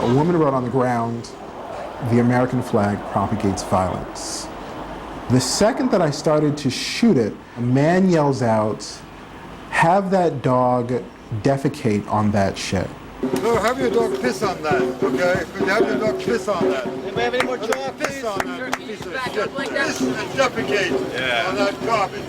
A woman wrote on the ground, "The American flag propagates violence." The second that I started to shoot it, a man yells out, "Have that dog defecate on that shit." So have your dog piss on that, okay? Have your dog piss on that. Anybody have any more trouble? Piss on that piece of shit. Piss and defecate on that garbage.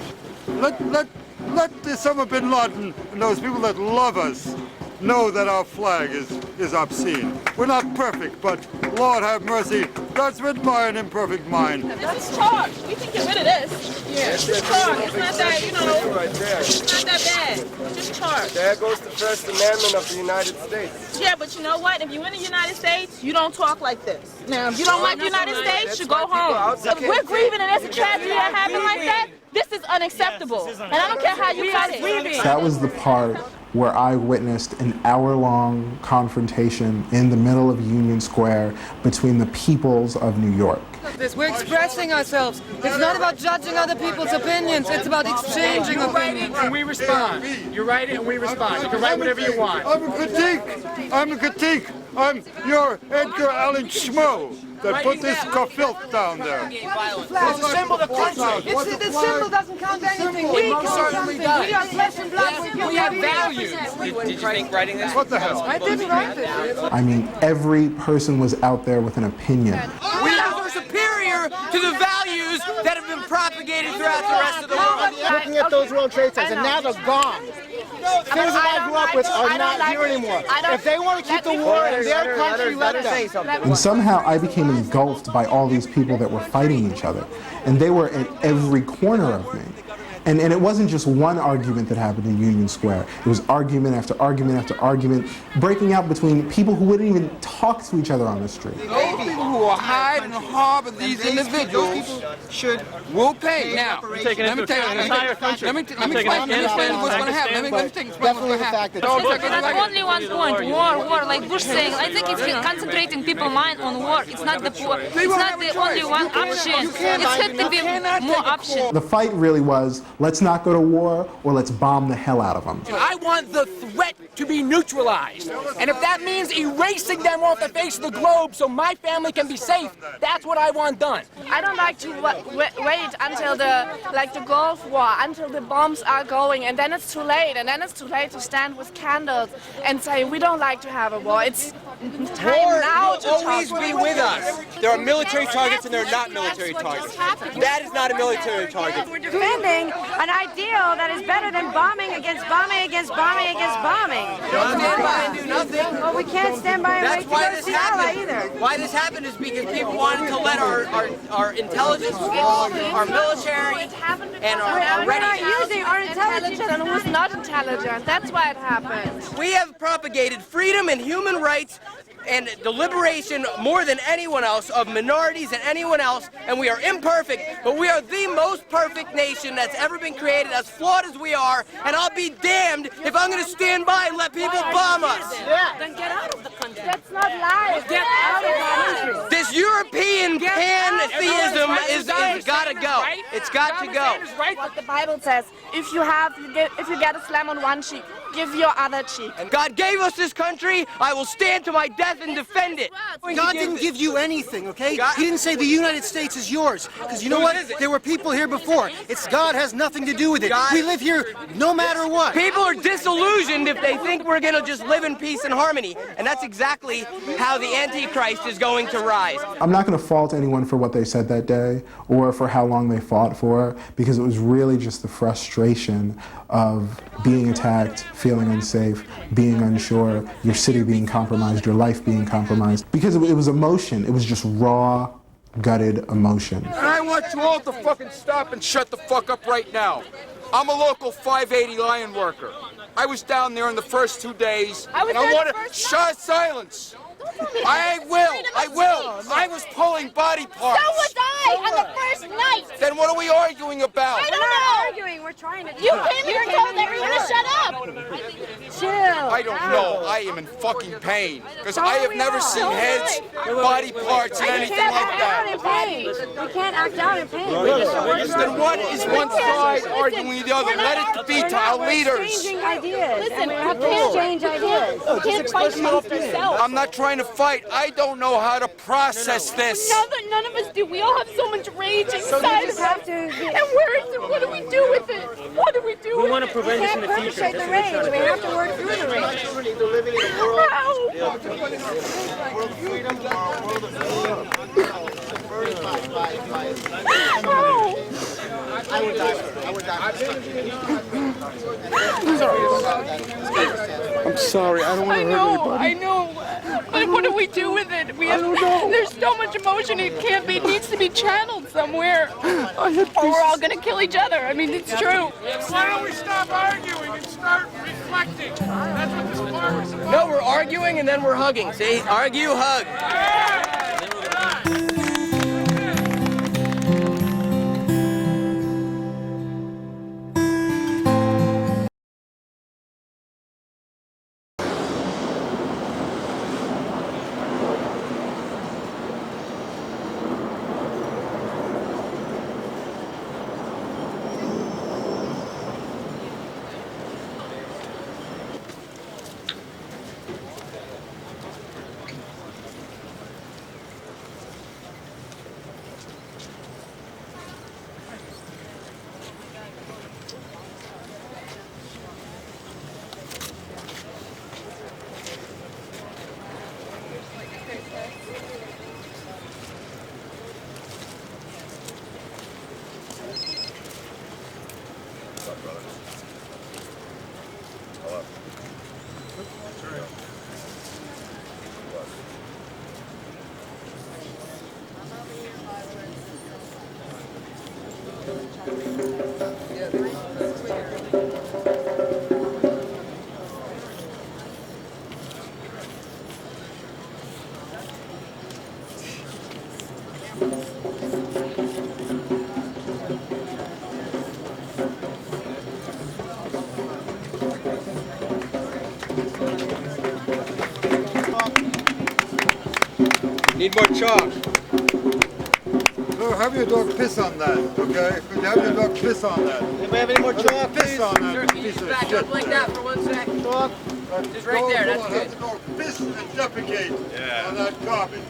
Let Osama bin Laden and those people that love us know that our flag is obscene. We're not perfect, but Lord have mercy, that's written by an imperfect mind. This is chalk. We can get rid of this. Yeah, it's just chalk. It's not that, you know, right there. it's not that bad. It's just chalk. There goes the First Amendment of the United States. Yeah, but you know what? If you're in the United States, you don't talk like this. Now, if you don't like the United States, you go home. If we're grieving and there's a tragedy that happened like that, this is unacceptable. And I don't care how you cut it. That was the part where I witnessed an hour-long confrontation in the middle of Union Square between the peoples of New York. We're expressing ourselves. It's not about judging other people's opinions. It's about exchanging opinions. And we respond. You write it and we respond. You can write whatever you want. I'm a critique. I'm your Edgar Allan Schmo that put this filth down there. It's a symbol of the country. The symbol doesn't count anything. We count something. We are flesh and blood. We have values. Did you think writing this? What the hell? I didn't write this. I mean, every person was out there with an opinion. We are superior to the values that have been propagated throughout the rest of the world. Looking at those World Trade Centers, and now they're gone. Things that I grew up with are not here anymore. If they want to keep the war in their country, let them. And somehow I became engulfed by all these people that were fighting each other. And they were at every corner of me. And it wasn't just one argument that happened in Union Square. It was argument after argument after argument, breaking out between people who wouldn't even talk to each other on the street. Those people who will hide and harbor these individuals will pay. Now, let me tell you, let me explain what's going to happen. Let me explain what's going to happen. That's only one point. War. Like Bush saying, I think it's concentrating people's mind on war. It's not the war. It's not the only one option. It's had to be more options. The fight really was, let's not go to war or let's bomb the hell out of them. I want the threat to be neutralized. And if that means erasing them off the face of the globe so my family can be safe, that's what I want done. I don't like to wait until the Gulf War, until the bombs are going, and then it's too late. And then it's too late to stand with candles and say we don't like to have a war. It's time now to talk. Always be with us. There are military targets and there are not military targets. That is not a military target. We're defending an ideal that is better than bombing against bombing against bombing against bombing. Don't stand by and do nothing. Well, we can't stand by and That's wait why to this go to Sierra happened. either. Why this happened is because people wanted to let our intelligence, our military, and our We're ready. not using our intelligence and who's not intelligent. That's why it happened. We have propagated freedom and human rights and the liberation more than anyone else of minorities and anyone else, and we are imperfect, but we are the most perfect nation that's ever been created, as flawed as we are, and I'll be damned if I'm going to stand by and let people bomb us. Then get out of the country. That's not life. Get out of the country. This European pantheism is got to go. It's got to go. What the Bible says, if you get a slam on one cheek, give your other cheek. And God gave us this country. I will stand to my death and defend it. God didn't give you anything, okay? He didn't say the United States is yours. Because you know what? There were people here before. God has nothing to do with it. We live here no matter what. People are disillusioned if they think we're going to just live in peace and harmony. And that's exactly how the Antichrist is going to rise. I'm not going to fault anyone for what they said that day or for how long they fought for, because it was really just the frustration of being attacked, feeling unsafe, being unsure, your city being compromised, your life being compromised. Because it was emotion. It was just raw, gutted emotion. And I want you all to fucking stop and shut the fuck up right now. I'm a local 580 line worker. I was down there in the first 2 days, and I want to shut silence. I will. I will. I was pulling body parts. So was I on the first night. Then what are we arguing about? I don't know. Arguing. We're trying to. You came here and told everyone to shut up. Chill. I don't know. I am in fucking pain because I have never seen heads, body parts, and anything like that. We can't act out in pain. Then what is one side arguing with the other? Let it be to our leaders. Listen, we have to exchange ideas. You can't fight amongst yourselves. I'm not trying to fight. I don't know how to process this. None of us do. We all have so much rage inside of us. And where is it? What do we do with it? What do we do with it? We want to prevent this in the future. The rage. We have to work through the rage. I'm sorry. I don't want to hurt anybody. I know. But what do we do with it? There's so much emotion. It needs to be channeled somewhere. Or we're all going to kill each other. I mean, it's true. Why don't we stop arguing and start reflecting? That's what this part is about. No, we're arguing and then we're hugging. See? Argue, hug. Need more chalk. No, have your dog piss on that, okay? Could you have your dog piss on that? Anybody have any more chalk, Piss please? on that piece of Back shit. up like that for 1 second. Chalk. Just right there, that's Have good. the dog piss and defecate on that garbage.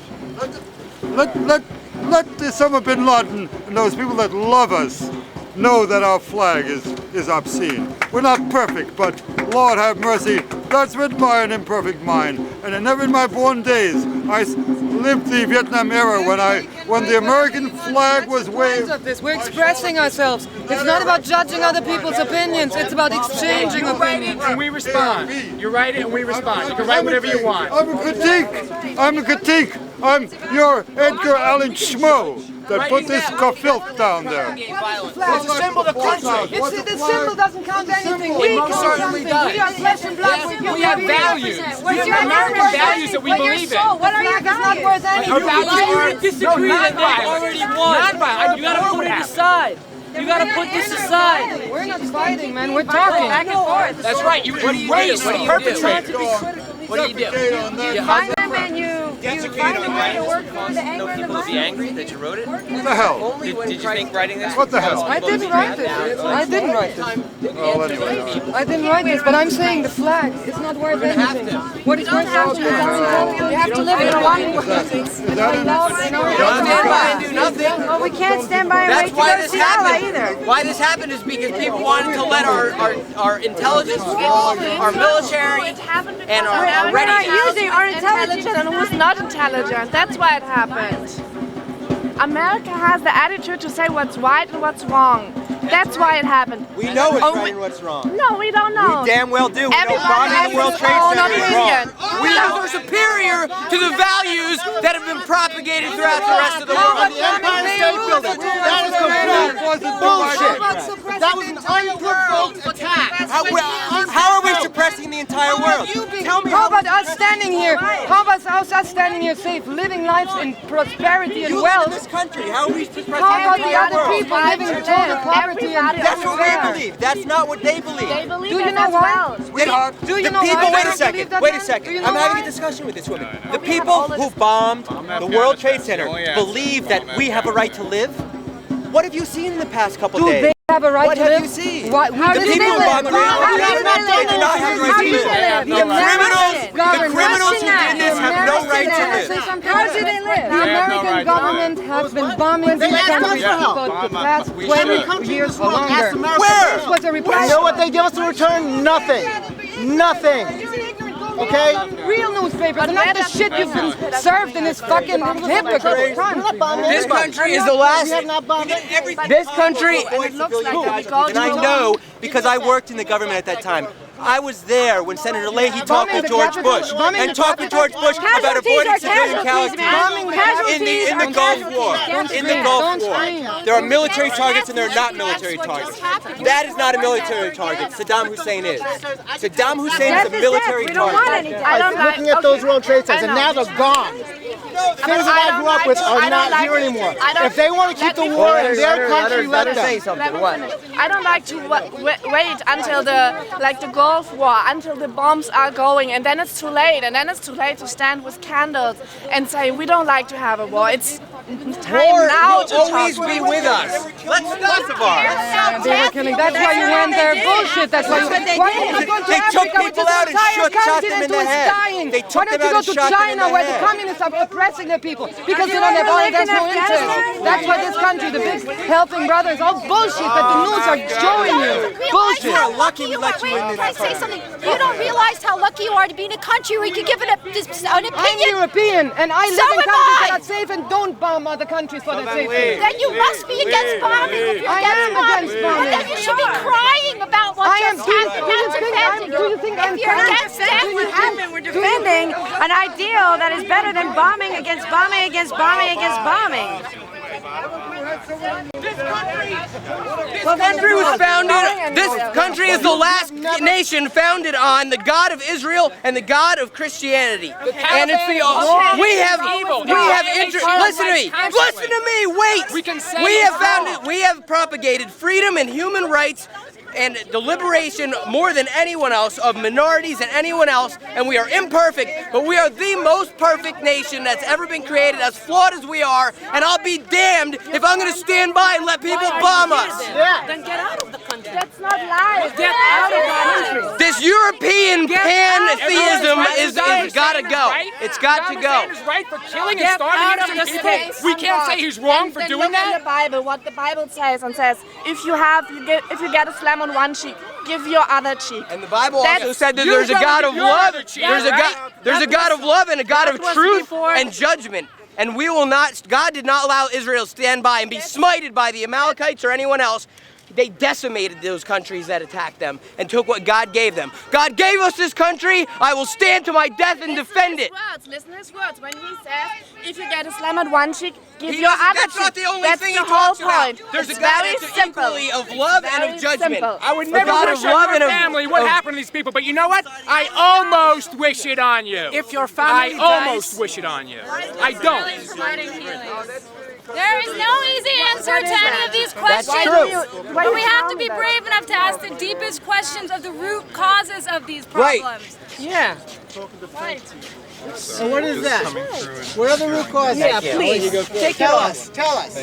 Let Osama bin Laden and those people that love us know that our flag is obscene. We're not perfect, but Lord have mercy, that's written by an imperfect mind. And never in my born days, I lived the Vietnam era when the American flag was waved. We're expressing ourselves. It's not about judging other people's opinions. It's about exchanging You write it opinions. and we respond. You write it and we respond. You can write whatever you want. I'm a critique. I'm your Edgar Allan Schmo that put this filth down there. It's a symbol of the country. The symbol doesn't count anything. We most count certainly something. does. We are flesh and blood. We have values. We have American values that we believe in. What are your values? Not worth anything. Our values disagree no, that they already won. non-violent. You gotta put it aside. You gotta put this aside. We're not fighting, man. We're talking. Back and forth. That's right. You erase the perpetrator. What do you do? You hug them and you find a way to work through the anger and the violence. Be angry that you wrote it? What the hell? Did you think writing this? What the hell? I didn't write this. I didn't write this. Well, anyway. I didn't write this, but I'm saying the flag is not worth anything. What is worth anything? You have to live in one world. Is that Stand by and do nothing. Well, we can't stand by and That's wait to why go to this Ciala happened. either. Why this happened is because people wanted to let our intelligence fall, our military, and our We're ready not using our intelligence and who's not intelligent. That's why it happened. America has the attitude to say what's right and what's wrong. That's why it happened. We know what's Oh, right and what's wrong. No, we don't know. We damn well do. We know Everybody bombing has the World his Trade own Center is wrong. opinion. We are superior to the values that have been propagated throughout the rest of the world. The Empire State Building. That was complete bullshit. That was an unprovoked attack. How are we suppressing the entire the world. Tell me How about us standing here? How about us standing here safe, living lives in prosperity and you live in wealth? this country. How are we supposed to How about live in the the other world? people living in total poverty and That's what we despair? believe. That's not what they believe. They believe Do you it know as why? well. Sweetheart, Do you the know people, why? wait Do a you second, believe that, wait a man? second. Do you know I'm having why? a discussion with this woman. The people who bombed the World Trade Center believe that we have a right to live. What have you seen in the past couple Do days? they have a right What to have live? you seen? How The do they people who live? bombed the World How do Trade they Center, they do not have a right How to do live. they live? The criminals who did this have no right to live. How do they live? The American government has been bombing these countries for the past 20 years or longer. Where? This was a reply. You know what they give us in return? Nothing. Nothing. Okay? Real newspapers, and not the shit you've been served in this fucking hypocrite country. This country is the last. This country. And I know because I worked in the government at that time. I was there when Senator Leahy talked with George Bush and talked with George Bush about avoiding civilian casualties in the Gulf War. In the Gulf War, there are military targets and there are not military targets. That is not a military target. Saddam Hussein is. Saddam Hussein is a military target. I don't like. Looking at those World Trade Centers, and now they're gone. Things that I grew up with are not here anymore. If they want to keep the war in their country, let them. Say something. What? I don't like to wait until the Gulf War, until the bombs are going, and then it's too late. And then it's too late to stand with candles and say we don't like to have a war. It's time now to always talk. be with us. Let's stop the war. They were killing. That's why you went there. Bullshit. That's why you. Why didn't you go to They took Africa, which people is out an and entire shot them in continent the who is head. dying? They took Why don't them you out go and to shot them in China the where the head. communists are oppressing their people? Because they don't have oil, there's no interest. That's why this country, the big helping brothers, all bullshit that the news are showing you. Bullshit. How lucky we let you in this Can I say something? You don't realize how lucky you are to be in a country where you can give an I'm opinion. European, and I So live in am countries that I. are safe and don't bomb other countries for their safety. Then you must be against bombing. If you're I am against bombing. Then you should be crying about what I am. just happened. Do you think I'm If you're against that, We're defending an ideal that is better than bombing against bombing against bombing against bombing. Country was founded. This country is the last nation founded on the God of Israel and the God of Christianity. And it's the Listen to me. Listen to me. Wait. We have propagated freedom and human rights and the liberation more than anyone else of minorities and anyone else, and we are imperfect, but we are the most perfect nation that's ever been created, as flawed as we are, and I'll be damned if I'm going to stand by and let people bomb us. Then get out of the country. That's not life. Get out of the country. This European pantheism is got to go. It's got to go. Saddam Hussein is right for killing and starving innocent people. We can't say he's wrong for doing Look in that. the Bible, what the Bible says, and says, if you get a slam on one cheek, give your other cheek. And the Bible also That's- said that you there's a gotta God give of your love. other cheek, There's a right? God. There's a God of love and a God of That was truth before- and judgment. And we will not. God did not allow Israel to stand by and be smited by the Amalekites or anyone else. They decimated those countries that attacked them and took what God gave them. God gave us this country. I will stand to my death and defend it. Listen to his words. When he says, if you get a slam on one cheek, give He your doesn't- other that's cheek. not the only That's thing the he talks whole about. point. There's It's a God very that's simple. equally of love and of Very judgment. simple. I would A never God wish of on love your and of- family what happened to these people, but you know what? I almost wish it on you. If your family I almost wish it on you. I don't. There is no easy answer to any of these questions. true. But we have to be brave enough to ask the deepest questions of the root causes of these Right. problems. Yeah. So what is that? What are the root causes? Yeah, please. Take it Tell off. us. Tell us.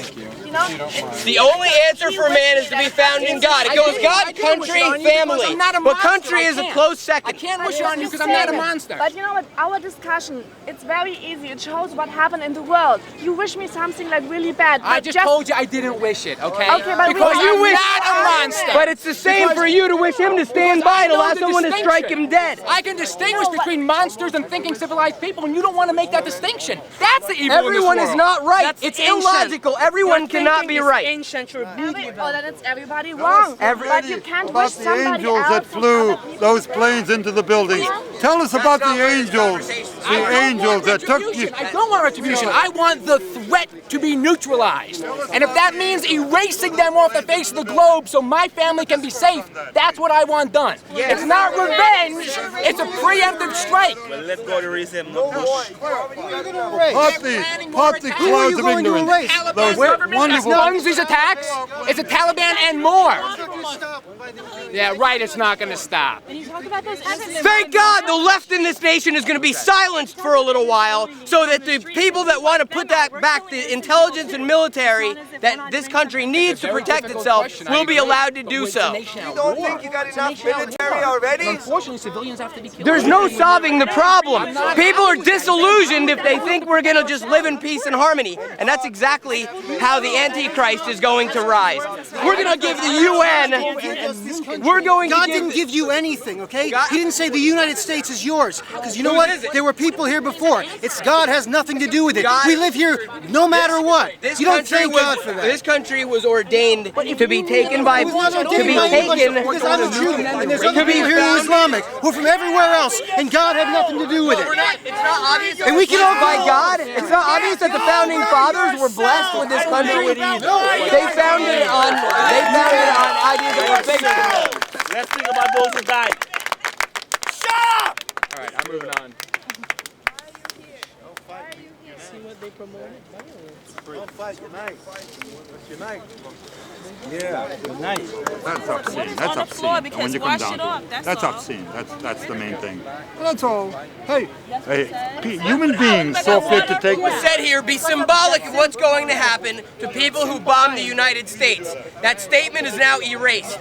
The only answer for man is to be found in God. It goes God, country, family. But country is a close second. I can't wish it on you because I'm not a monster. But you know what? Our discussion, it's very easy. It shows what happened in the world. You wish me something like really bad. I but just told you I didn't wish it, okay? Okay, but because we- I'm wish- not a monster. But it's the same for you to wish him to stand by and I know allow the someone to strike distinction. him dead. I can distinguish between monsters and thinking civilized civilized people, and you don't want to make that distinction. That's the evil Everyone in this is world. not right. That's It's ancient. illogical. Everyone Your cannot be thinking is right. ancient. You're medieval. Oh, then it's everybody wrong. But you can't about wish the somebody angels out that from flew other people. those planes into the buildings. Tell us about the angels. The angels that took you. I don't want retribution. I want the threat to be neutralized. And if that means erasing them off the face of the globe so my family can be safe, that's what I want done. It's not revenge, it's a preemptive strike. Well, let's go to raise him. Part the clouds of ignorance. Those wonderful. Funds these attacks, it's the Taliban and more. Yeah, right, it's not going to stop. Thank God the left in this nation is going to be silenced for a little while so that the people that want to put that back, the intelligence and military that this country needs to protect itself, will be allowed to do so. You don't think you got enough military already? Unfortunately, civilians have to be killed. There's no solving the problem. People are disillusioned if they think we're going to just live in peace and harmony. And that's exactly how the Antichrist is going to rise. We're going to give the UN, we're going God to give... didn't give you anything, okay? He didn't say the United States is yours. Because you know what? There were people here before. It's God has nothing to do with it. We live here no matter what. You don't thank God for that. This country was ordained to be taken by... It was not to ordained be by anybody. taken... Because I'm a Jew, and there's other to be people here who are Islamic, who are from everywhere else, and God had nothing to do with it. It's not obvious And we can all by God. It's not obvious that the founding fathers were blessed with this country. They founded it on ideas that were based. Let's think about those who died. Shut up! All right, I'm moving on. See what they promoted? Don't fight, unite. Unite. Yeah, nice. That's obscene. That's on the obscene. floor And because when you come wash down it to off, it, that's that's all. obscene. That's the main thing. That's all. Hey, human beings saw fit to take. Was said here be symbolic of what's going to happen to people who bombed the United States. That statement is now erased.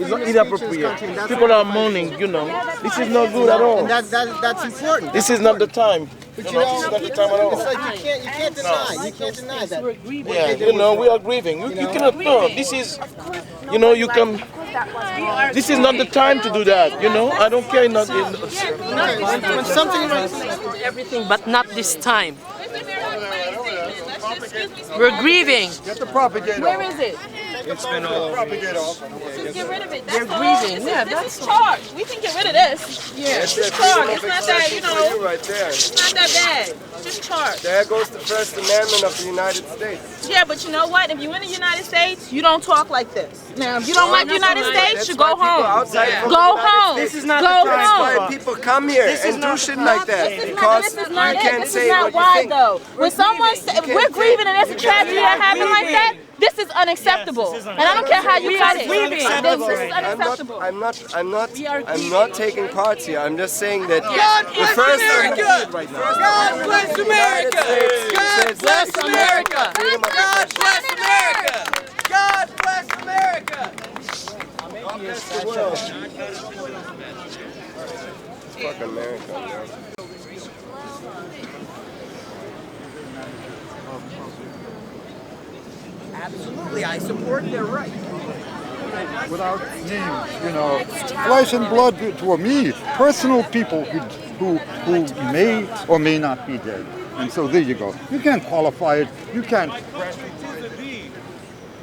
It's not inappropriate. People are mourning, you know. This is not good at all. And that's important. This is not the time. But you know, it's not the time at all. it's like you can't deny. You can't deny that. Yeah, you know, we are grieving. You cannot, no, this is, you know, you can, this is not the time to do that, you know. I don't care. Not, When something Everything, but not this time. We're grieving. Get the propagator. Where is it? It's been all over. Propagator. Just get rid of it. They're That's all. grieving. Yeah, This is charged. We can get rid of this. Yeah, it's just charged. It's not that, you know, right there. it's not that bad. It's just charged. There goes the First Amendment of the United States. Yeah, but you know what? If you're in the United States, you don't talk like this. Now, if you don't like the United States, you go home. Go home. This is not go the time. home. Why people come here and do shit like that. Because This is not you it. can't This say is not what you why, think. though. When someone says, we're grieving and there's a tragedy that happened like that, this is unacceptable. And I don't care how you cut it. This is unacceptable. I'm not taking parts here. I'm just saying that the first America! right now. God bless America! God bless America! God bless America! God bless America! God bless the world. Fuck America, man. Absolutely, I support their right. Without names, you know, flesh and blood to me, personal people who may or may not be dead. And so there you go. You can't qualify it. You can't.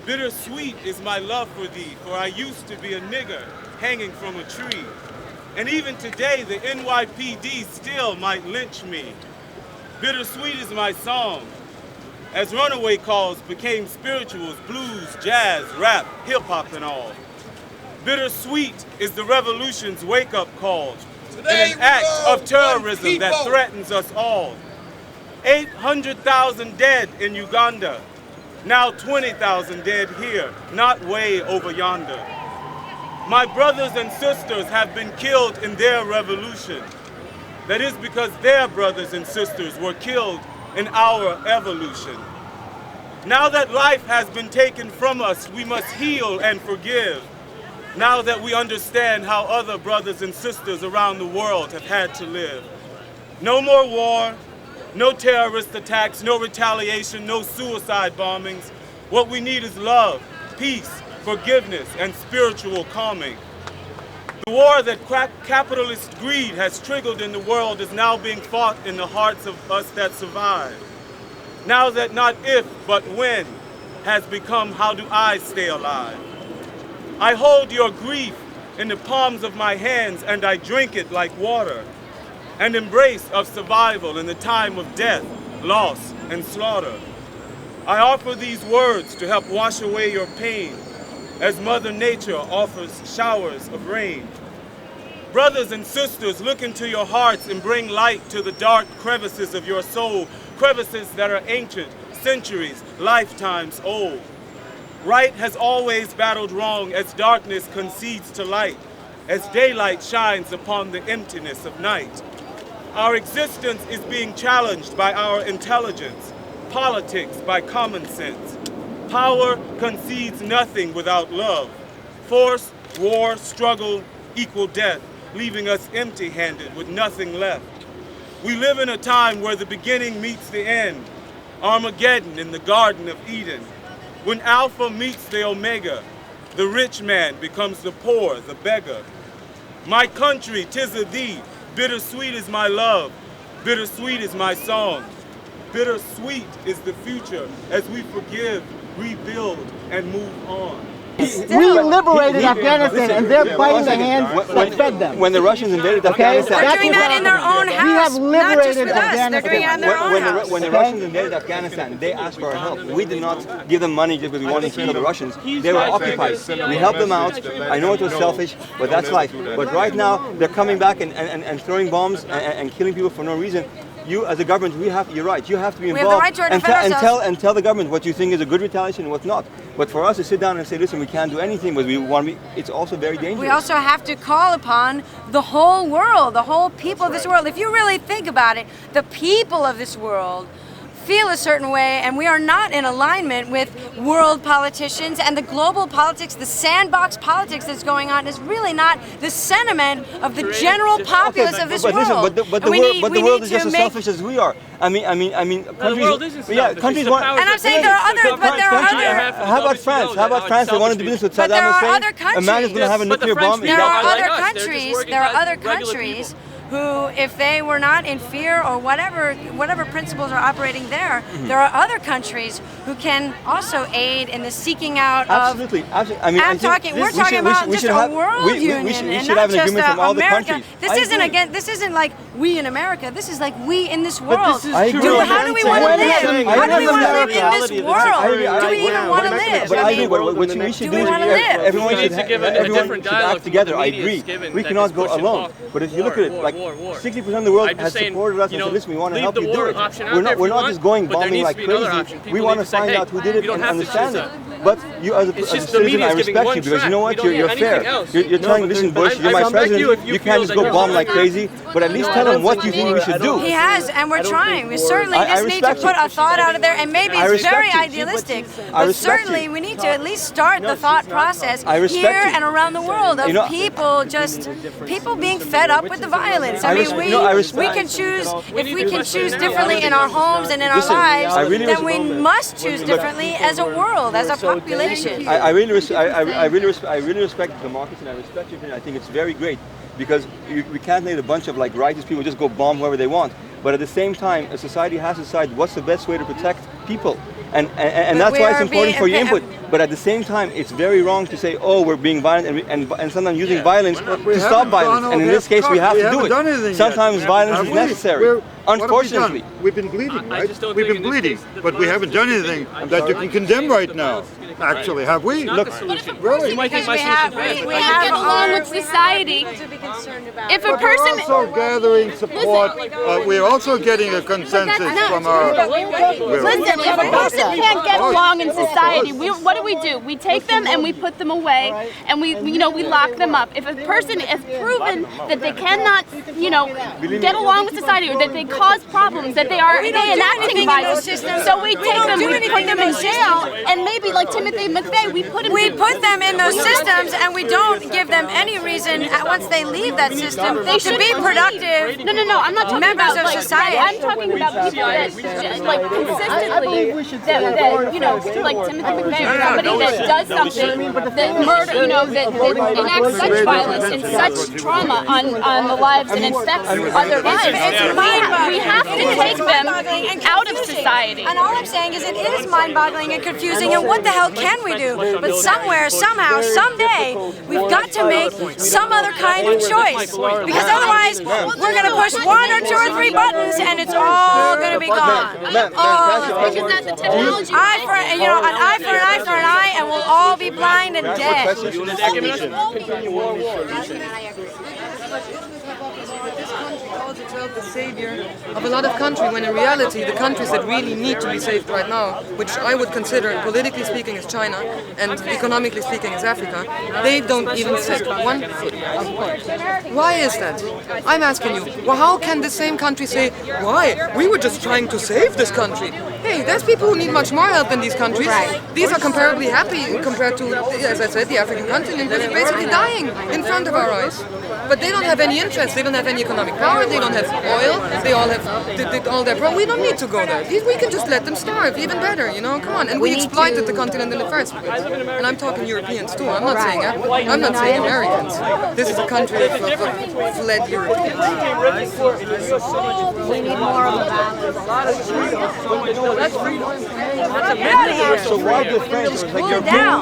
Bittersweet is my love for thee, for I used to be a nigger hanging from a tree. And even today, the NYPD still might lynch me. Bittersweet is my song. As runaway calls became spirituals, blues, jazz, rap, hip-hop and all. Bittersweet is the revolution's wake-up call. Today an act of terrorism people. that threatens us all. 800,000 dead in Uganda. Now 20,000 dead here, not way over yonder. My brothers and sisters have been killed in their revolution. That is because their brothers and sisters were killed in our evolution. Now that life has been taken from us, we must heal and forgive. Now that we understand how other brothers and sisters around the world have had to live. No more war, no terrorist attacks, no retaliation, no suicide bombings. What we need is love, peace, forgiveness, and spiritual calming. The war that capitalist greed has triggered in the world is now being fought in the hearts of us that survive. Now that not if, but when has become how do I stay alive. I hold your grief in the palms of my hands and I drink it like water. An embrace of survival in the time of death, loss, and slaughter. I offer these words to help wash away your pain as Mother Nature offers showers of rain. Brothers and sisters, look into your hearts and bring light to the dark crevices of your soul, crevices that are ancient, centuries, lifetimes old. Right has always battled wrong as darkness concedes to light, as daylight shines upon the emptiness of night. Our existence is being challenged by our intelligence, politics by common sense. Power concedes nothing without love. Force, war, struggle equal death, leaving us empty-handed with nothing left. We live in a time where the beginning meets the end, Armageddon in the Garden of Eden. When Alpha meets the Omega, the rich man becomes the poor, the beggar. My country, 'tis of thee, bittersweet is my love, bittersweet is my song. Bittersweet is the future as we forgive, rebuild, and move on. We liberated Afghanistan, and they're biting the hands that fed them. When the Russians invaded Afghanistan, they're doing that in their own house. We have liberated not just with Afghanistan. us. They're doing it in their own house. when the Russians invaded Afghanistan, they asked for our help. We did not give them money just because we wanted to kill the Russians. They were occupied. We helped them out. I know it was selfish, but that's life. But right now, they're coming back and throwing bombs and killing people for no reason. You, as a government, you're right. You have to be involved have the right to defend ourselves. tell the government what you think is a good retaliation and what not. But for us to sit down and say, listen, we can't do anything, but we want to be, it's also very dangerous. We also have to call upon the whole world, the whole people of this world. If you really think about it, the people of this world feel a certain way, and we are not in alignment with world politicians and the global politics. The sandbox politics that's going on is really not the sentiment of the general populace of this world. Listen, but the world is just as selfish as we are. I mean, countries. The world isn't selfish. Yeah, countries want. And I'm saying there are other, but there are other. How about France? How about France? They want to do business with Saddam Hussein. A man is going to have a nuclear bomb. There are other countries. There are other countries who, if they were not in fear or whatever principles are operating there, there are other countries who can also aid in the seeking out of. Absolutely. I mean, we're talking about just a world union and not just America. This isn't like we in America. This is like we in this world. How do we want to live? How do we want to live in this world? Do we even want to live? But I think what we should do is everyone should act together. I agree. We cannot go alone. But if you look at it, like 60% of the world has supported us and said, listen, we want to help you do it. We're not just going bombing like crazy. We want to find out who did it and understand it. But you, as a citizen, I respect you because you know what? You're fair. You're telling, listen, Bush, you're my president. You can't just go bomb like crazy. But at least tell him what you think we should do. He has, and we're trying. We certainly just need to put a thought out of there, and maybe it's very idealistic, but certainly we need to at least start the thought process here and around the world of people being fed up with the violence. I mean, we can choose, if we can choose differently in our homes and in our lives, then we must choose differently as a world, as a population. I really respect democracy and I respect your opinion. I think it's very great because we can't let a bunch of like righteous people just go bomb whoever they want. But at the same time, a society has to decide what's the best way to protect people. And that's why it's important for your input. But at the same time, it's very wrong to say, oh, we're being violent and sometimes using violence to stop violence. And in this case, we have to do it. Sometimes violence is necessary. Unfortunately. We've been bleeding, right? We've been bleeding, but we haven't done anything that you can condemn right now. Actually, have we? Look, really? Because we have get along with society. If a person we're also gathering support, we're also getting a consensus from our. Listen, if a person can't get along in society, what do? We take them and we put them away, and we lock them up. If a person is proven that they cannot, get along with society, or that they cause problems, that they are enacting violence, so we take them, we put them in jail, and maybe like to Timothy McVeigh. We put them in those systems, and we don't give them any reason once they leave that system to be productive. No. I'm not talking members about of society. I'm talking about people that like consistently that you know, like Timothy McVeigh, or somebody that does something that murder, that enacts such violence and such trauma on the lives and infects other lives. We have to take them out of society. And all I'm saying is it is mind-boggling and confusing, and what the hell can we do? But somewhere, somehow, someday, we've got to make some other kind of choice. Because otherwise, we're going to push 1 or 2 or 3 buttons, and it's all going to be gone. Because that's the technology. An eye for an eye for an eye, and we'll all be blind and dead. Calls itself the savior of a lot of countries, when in reality the countries that really need to be saved right now, which I would consider politically speaking is China and economically speaking is Africa, they don't even set 1 foot of point. Why is that? I'm asking you, well, how can the same country say, why? We were just trying to save this country. Hey, there's people who need much more help in these countries. These are comparably happy compared to, as I said, the African continent, that is basically dying in front of our eyes. But they don't have any interest, they don't have any economic power, they don't have oil, they all have all their problems. We don't need to go there. We can just let them starve, even better, come on. And we exploited the continent in the first place. And I'm talking Europeans too, I'm not saying Americans. This is a country of fled Europeans. We need more of that. So why the French, like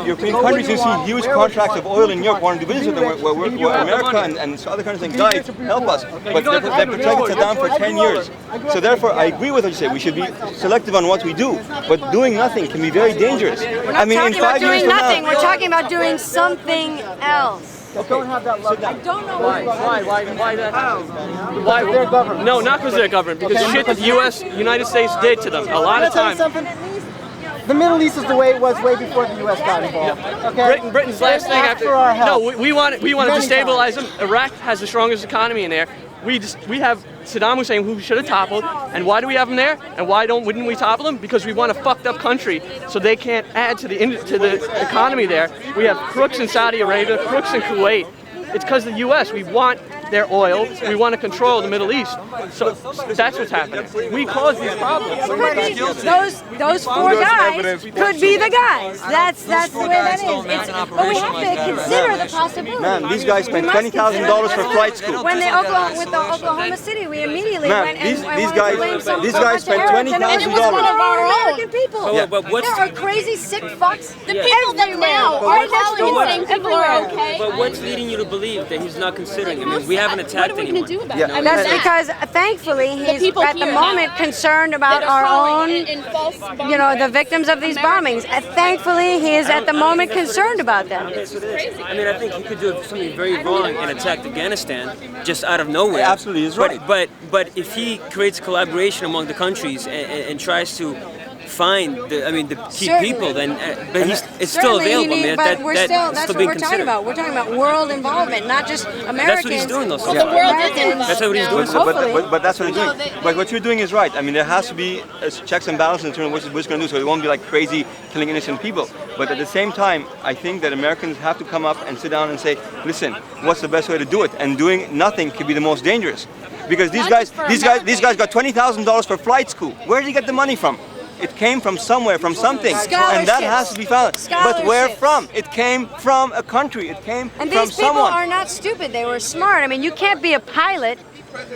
European countries, you see huge contracts of oil in Europe, wanting to do business with them, where America and other countries think, guys, help us. But they protected Saddam for 10 years. So therefore, I agree with what you say. We should be selective on what we do. But doing nothing can be very dangerous. We're not talking about doing nothing. We're talking about doing something else. Don't have that love. I don't know why that. Why their government? No, not because of their government. Because shit that the United States did to them a lot of times. The Middle East is the way it was way before the U.S. got involved. Okay? Britain's last thing after our help. No, we want to destabilize them. Iraq has the strongest economy in there. We have Saddam Hussein, who should have toppled. And why do we have him there? And wouldn't we topple him? Because we want a fucked up country, so they can't add to the economy there. We have crooks in Saudi Arabia, crooks in Kuwait. It's because of the U.S. We want their oil. We want to control the Middle East. So that's what's happening. We caused these problems. Those 4 guys could be the guys. That's the way that is. But we have to consider the possibility. Man, these guys spent $20,000 for flight school. When with the Oklahoma City, we immediately went and these guys spent $20,000. And it was one of our American people. Yeah. But there are crazy, sick fucks. The people that now are calling saying people are okay. But what's leading you to believe that he's not considering? I mean, we haven't attacked anyone. What are we going to do about it? That's because, thankfully, he's at the moment concerned about our own, the victims of these bombings. Thankfully, he is at the moment concerned about them. I mean, I think he could do something very wrong and attack Afghanistan just out of nowhere. Yeah, absolutely, is right. But if he creates collaboration among the countries and tries to find the key people, then it's still available. That's what we're talking about. We're talking about world involvement, not just Americans. That's what he's doing, though. Well, the world isn't. That's what he's doing. But that's what he's doing. But what you're doing is right. I mean, there has to be checks and balances in terms of what he's going to do, so it won't be like crazy killing innocent people. But at the same time, I think that Americans have to come up and sit down and say, listen, what's the best way to do it? And doing nothing could be the most dangerous, because these guys got $20,000 for flight school. Where did he get the money from? It came from somewhere, from something, and that has to be found. But where from? It came from a country. It came from someone. And these people are not stupid. They were smart. I mean, you can't be a pilot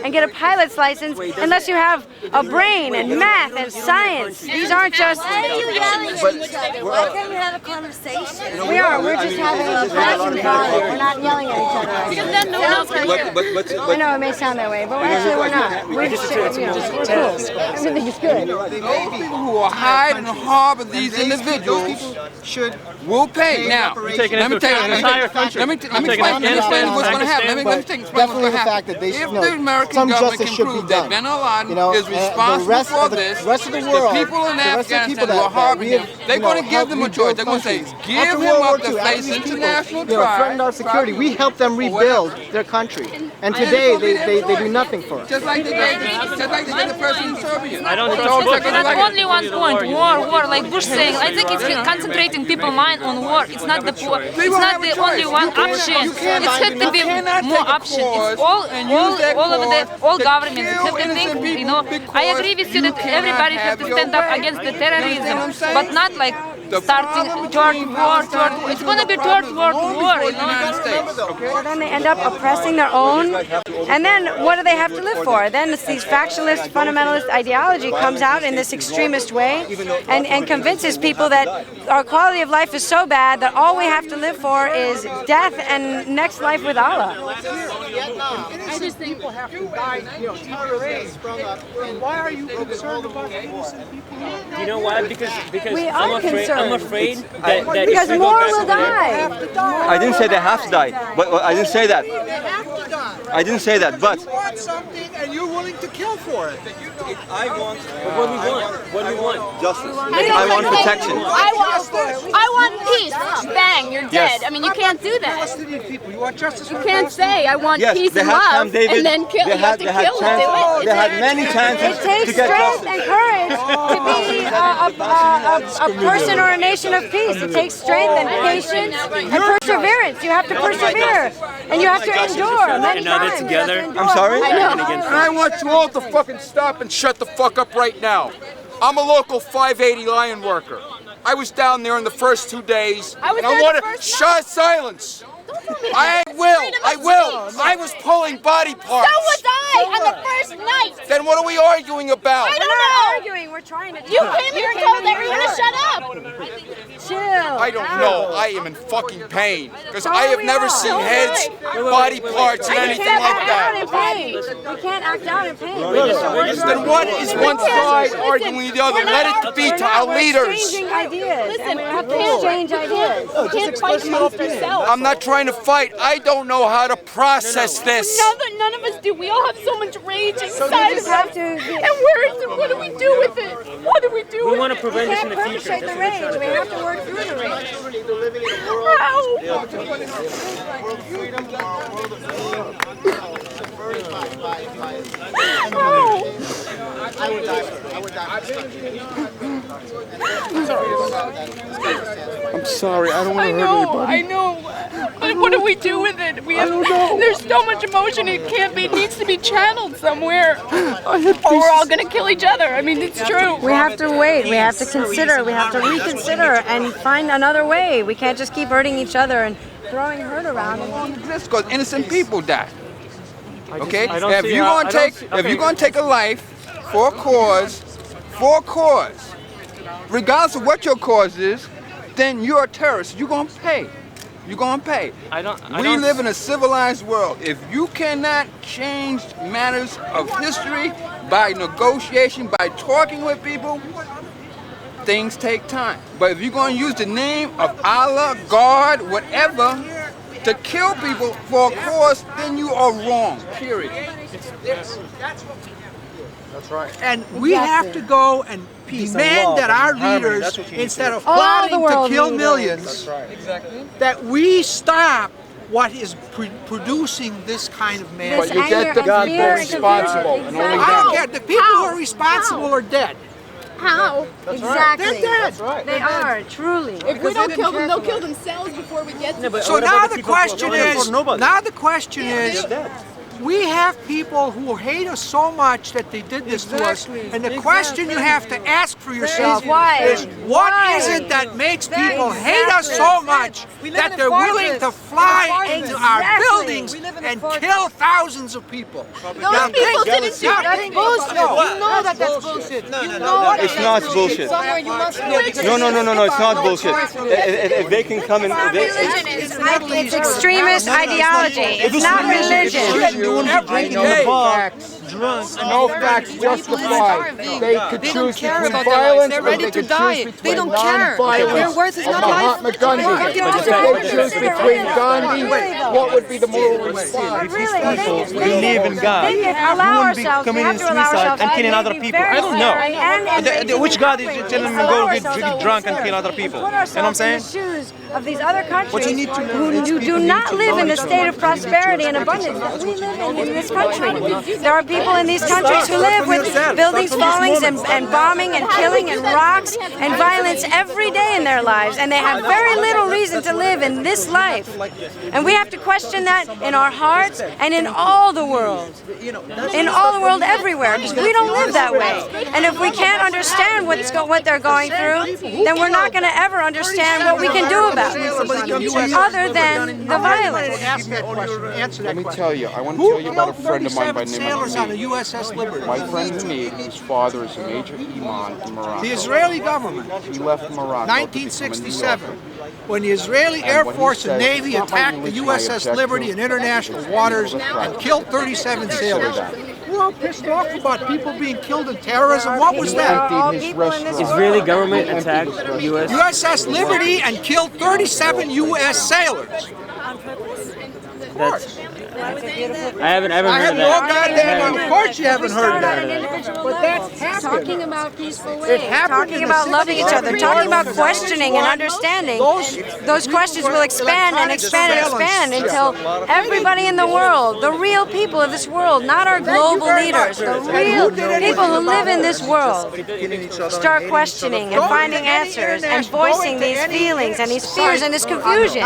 and get a pilot's license unless you have a brain and math and science. These aren't just... Why are you yelling at each other? Why can't we have a conversation? We are. We're just having a passion project. We're not yelling at each other. Because then no one else can hear. I know it may sound that way, but actually we're not. We're cool. Everything's good. People who will hide and harbor these individuals will pay. Now, let me tell you, let me explain what's going to happen. Let me explain what's going to happen. American some government justice can should be prove that done. bin Laden You know, is responsible for this, the rest of the world, the people in Afghanistan who are harboring him, they're going to give them a choice. They're going to say, give him up to face international trial. Threatened our security. We helped them rebuild their country, and today they do nothing for us. Just like they did the person in Serbia. I don't trust That's only one point. War, like Bush saying. I think it's concentrating people's mind on war. It's not the poor. It's not the only one option. It has to be more option. It's all governments. It has to think. You know, I agree with you that everybody has to stand up against the terrorism, but not like starting third war. It's going to be third world war. You know. So then they end up oppressing their own, and then what do they have to live for? Then it's these factionalist, fundamentalist ideology comes out in this extremist way and convinces people that our quality of life is so bad that all we have to live for is death and next life with Allah. I just think people have to die, terrorists from why are you concerned about innocent people? You know why? Because we are concerned. I'm afraid that because more will die. I didn't say they have to die, but I didn't say that. They have to die. I didn't say that, but you want something and you're willing to kill for it. I want. What do we want? What do we want? Justice. I want protection. I want peace. Bang, you're dead. Yes. I mean, you can't do that. Palestinian people, you want justice You for can't say I want Yes, peace they and had love Camp David. and then kill. They You have had, to they had kill chance, them. They had many chances It takes to get strength justice. and courage to be a person or a nation of peace. It takes strength and patience and perseverance. You have to persevere and you have to endure many times. I'm sorry? And I want you all to fucking stop and shut the fuck up right now. I'm a local 580 Lion worker. I was down there in the first 2 days, and I want to shut silence. I will. I was pulling body parts. So was I on the first night. Then what are we arguing about? I don't We're know. not arguing. We're trying to. You came here and told everyone to shut up. Chill. I don't know. I am in fucking pain because I have never seen heads, body parts, and anything like that. We can't act out in pain. Then what is one side arguing with the other? Let it be to our leaders. Exchanging ideas. Listen, We have to exchange ideas. You can't fight amongst yourselves. I'm not trying to fight. I don't know how to process this. None of us do. We all have so much rage inside of us. have to. And where is it? What do we do with it? What do we do with it? We want to prevent this in the future. Perpetrate the rage. We have to work through the rage. I would die for it. I would die I'm sorry, I don't want to hurt anybody. I know. But what do we do with it? We have, there's so much emotion. It needs to be channeled somewhere. Or we're all going to kill each other. I mean, it's true. We have to wait. We have to consider. We have to reconsider and find another way. We can't just keep hurting each other and throwing hurt around. Because innocent people die. Okay? If you're gonna take a life for a cause, regardless of what your cause is, then you're a terrorist. You're gonna pay. You're gonna pay. We live in a civilized world. If you cannot change matters of history by negotiation, by talking with people, things take time. But if you're gonna use the name of Allah, God, whatever, to kill people for a cause, then you are wrong, period. That's right. And we have to go and demand that our leaders, instead of plotting to kill millions, that we stop what is producing this kind of man. But you get the people responsible, and only I don't them. care. The people who are responsible are dead. How? Exactly. They're dead. They are, truly. If we don't kill them, they'll kill themselves before we get to them. So now the question is, we have people who hate us so much that they did this to us, and the question you have to ask for yourself is what is it that makes people hate us so much that they're willing to fly into our buildings and kill thousands of people? Those people didn't do that. That's bullshit. You know that that's bullshit. You know It's not bullshit. somewhere you must know. No, it's not bullshit. If they can come and... It's extremist ideology. It's not religion. Drinking in the bar, No facts justified. They could choose between violence or they could choose between non-violence. Their worth is not life. Mahatma Gandhi. If they choose between Gandhi, what would be the moral response? We believe in God. We have to Committing suicide and killing other people. I don't know. Which God is telling them to go get drunk and kill other people? You know what I'm saying? Shoes of these other countries who do not live in a state of prosperity and abundance that we live in this country. There are people in these countries who live with buildings falling and bombing and killing and rocks and violence every day in their lives, and they have very little reason to live in this life. And we have to question that in our hearts and in all the world. In all the world, everywhere, because we don't live that way. And if we can't understand what they're going through, then we're not going to ever understand what we can do about it, other than the violence. Let me tell you, I want to tell you about a friend of mine by the name sailors of on the USS Liberty. my friend Hamid, whose father is a major imam in Morocco. The Israeli government, He left Morocco 1967, when the Israeli Air Force and Navy attacked the USS Liberty in international waters and killed 37 sailors. We're all pissed off about people being killed in terrorism. What was that? Israeli government attacked U.S. USS Liberty and killed 37 U.S. sailors. I haven't heard I have of no that. goddamn. Of course you haven't heard that. But that's happened. Talking about peaceful ways, It happened talking in about the loving each 60s. other, talking about questioning and understanding. Those questions will expand and expand and expand until everybody in the world, the real people of this world, not our global leaders, the real people who live in this world, start questioning and finding answers and voicing these feelings and these fears and this confusion.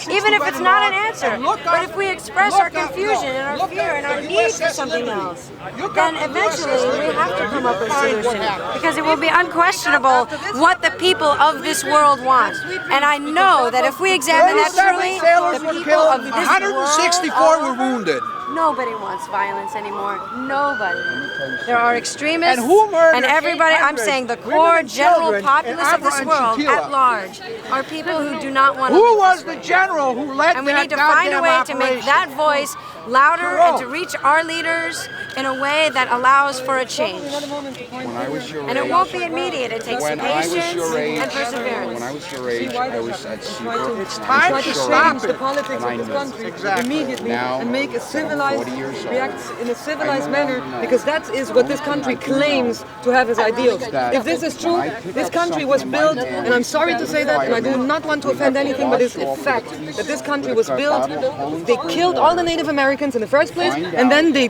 Even if it's not an answer, but if we express our confusion and our fear and our need for something else, then eventually we have to come up with a solution, because it will be unquestionable what the people of this world want. And I know that if we examine that truly, the people of this 164 world were wounded. Nobody wants violence anymore. Nobody. There are extremists, And who murdered and everybody, I'm 800 saying the women core and general children populace in of this Afrin world Shatila? at large are people who do not want to Who live was this the way. general who led And we that need to find a goddamn way to make operation? that voice louder and to reach our leaders in a way that allows for a change. When I was your And it won't be immediate. It takes when I was patience your age, and perseverance. when I was your age, I was at Seabrook. It's time to stop the it. politics of this country immediately Now, and make a civilized 40 years old, react in a civilized manner, because that is what this country claims to have as ideals. If this is true, this country was built, and I'm sorry to say that, and I do not want to offend anything, but it's a fact that this country was built. They killed all the Native Americans in the first place, and then they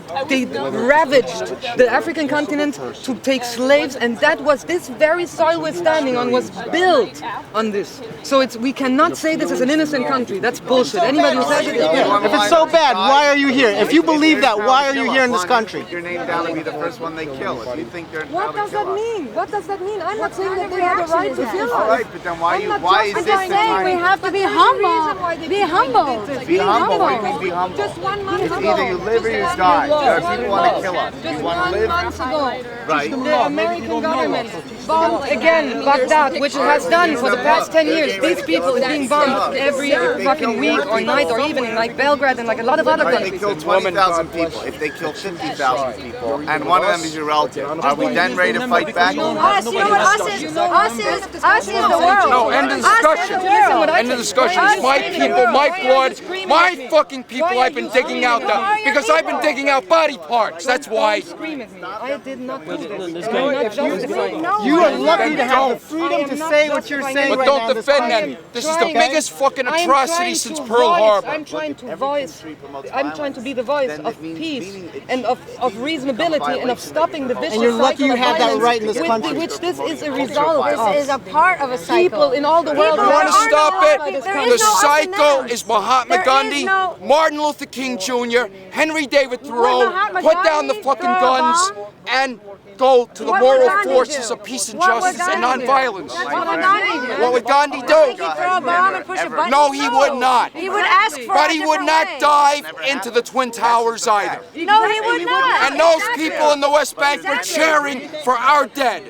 ravaged the African continent to take slaves, and that was this very soil we're standing on was built on this. So we cannot say this is an innocent country. That's bullshit. Anybody who says it is If it's so bad, why are you here? If you believe that, why are you here in this country? Your name down to be the first one they kill. If you think they're What does that mean? What does that mean? I'm not saying that they have the right to kill us. All right, but then why is this the saying we time? have to be humble. Be humble. Be humble. What do you mean be humble? Just 1 month It's ago. either you live or you die. There are people who want to kill us. Just You want 1 to live? month ago, Right. the American government bombed again Baghdad, which it has done for the past 10 years. These people are being bombed every fucking week or night or evening, like Belgrade and like a lot of other They countries. kill 20,000 people. If they kill 50,000 people, and one of them is your relative, are we then ready to fight back? Us, you know what us is? Us is the world. No, end the Us is discussion. the world. End the discussion. It's my people, my blood, my fucking people I've been digging out because I've been digging out body parts. That's why. Scream at me. I did not do this. I'm not justifying. You are lucky to have the freedom to say what you're saying But right don't now in this defend country. them. This is the biggest fucking atrocity since Pearl Harbor. I'm trying to voice. I'm trying to be the voice of peace and of reasonability and of stopping the vicious And you're lucky cycle you of have that violence right in this with country. which this is a result of. This is a part of a cycle. People in all the world You want to stop it? There The is no ups and cycle downs. is Mahatma There is Gandhi, no- Martin Luther King Jr., Henry David Would Thoreau. Mahatma Put down the Gandhi fucking throw a guns bomb? and go to the What would moral Gandhi forces do? of peace and What would justice and Gandhi do? nonviolence. What would Gandhi do? What would Gandhi do? Would he throw a bomb and push a button? No, he would not. He would ask for But a he would different not way. dive into the Twin Towers either. No, he would not. And those people in the West Bank were cheering for our dead,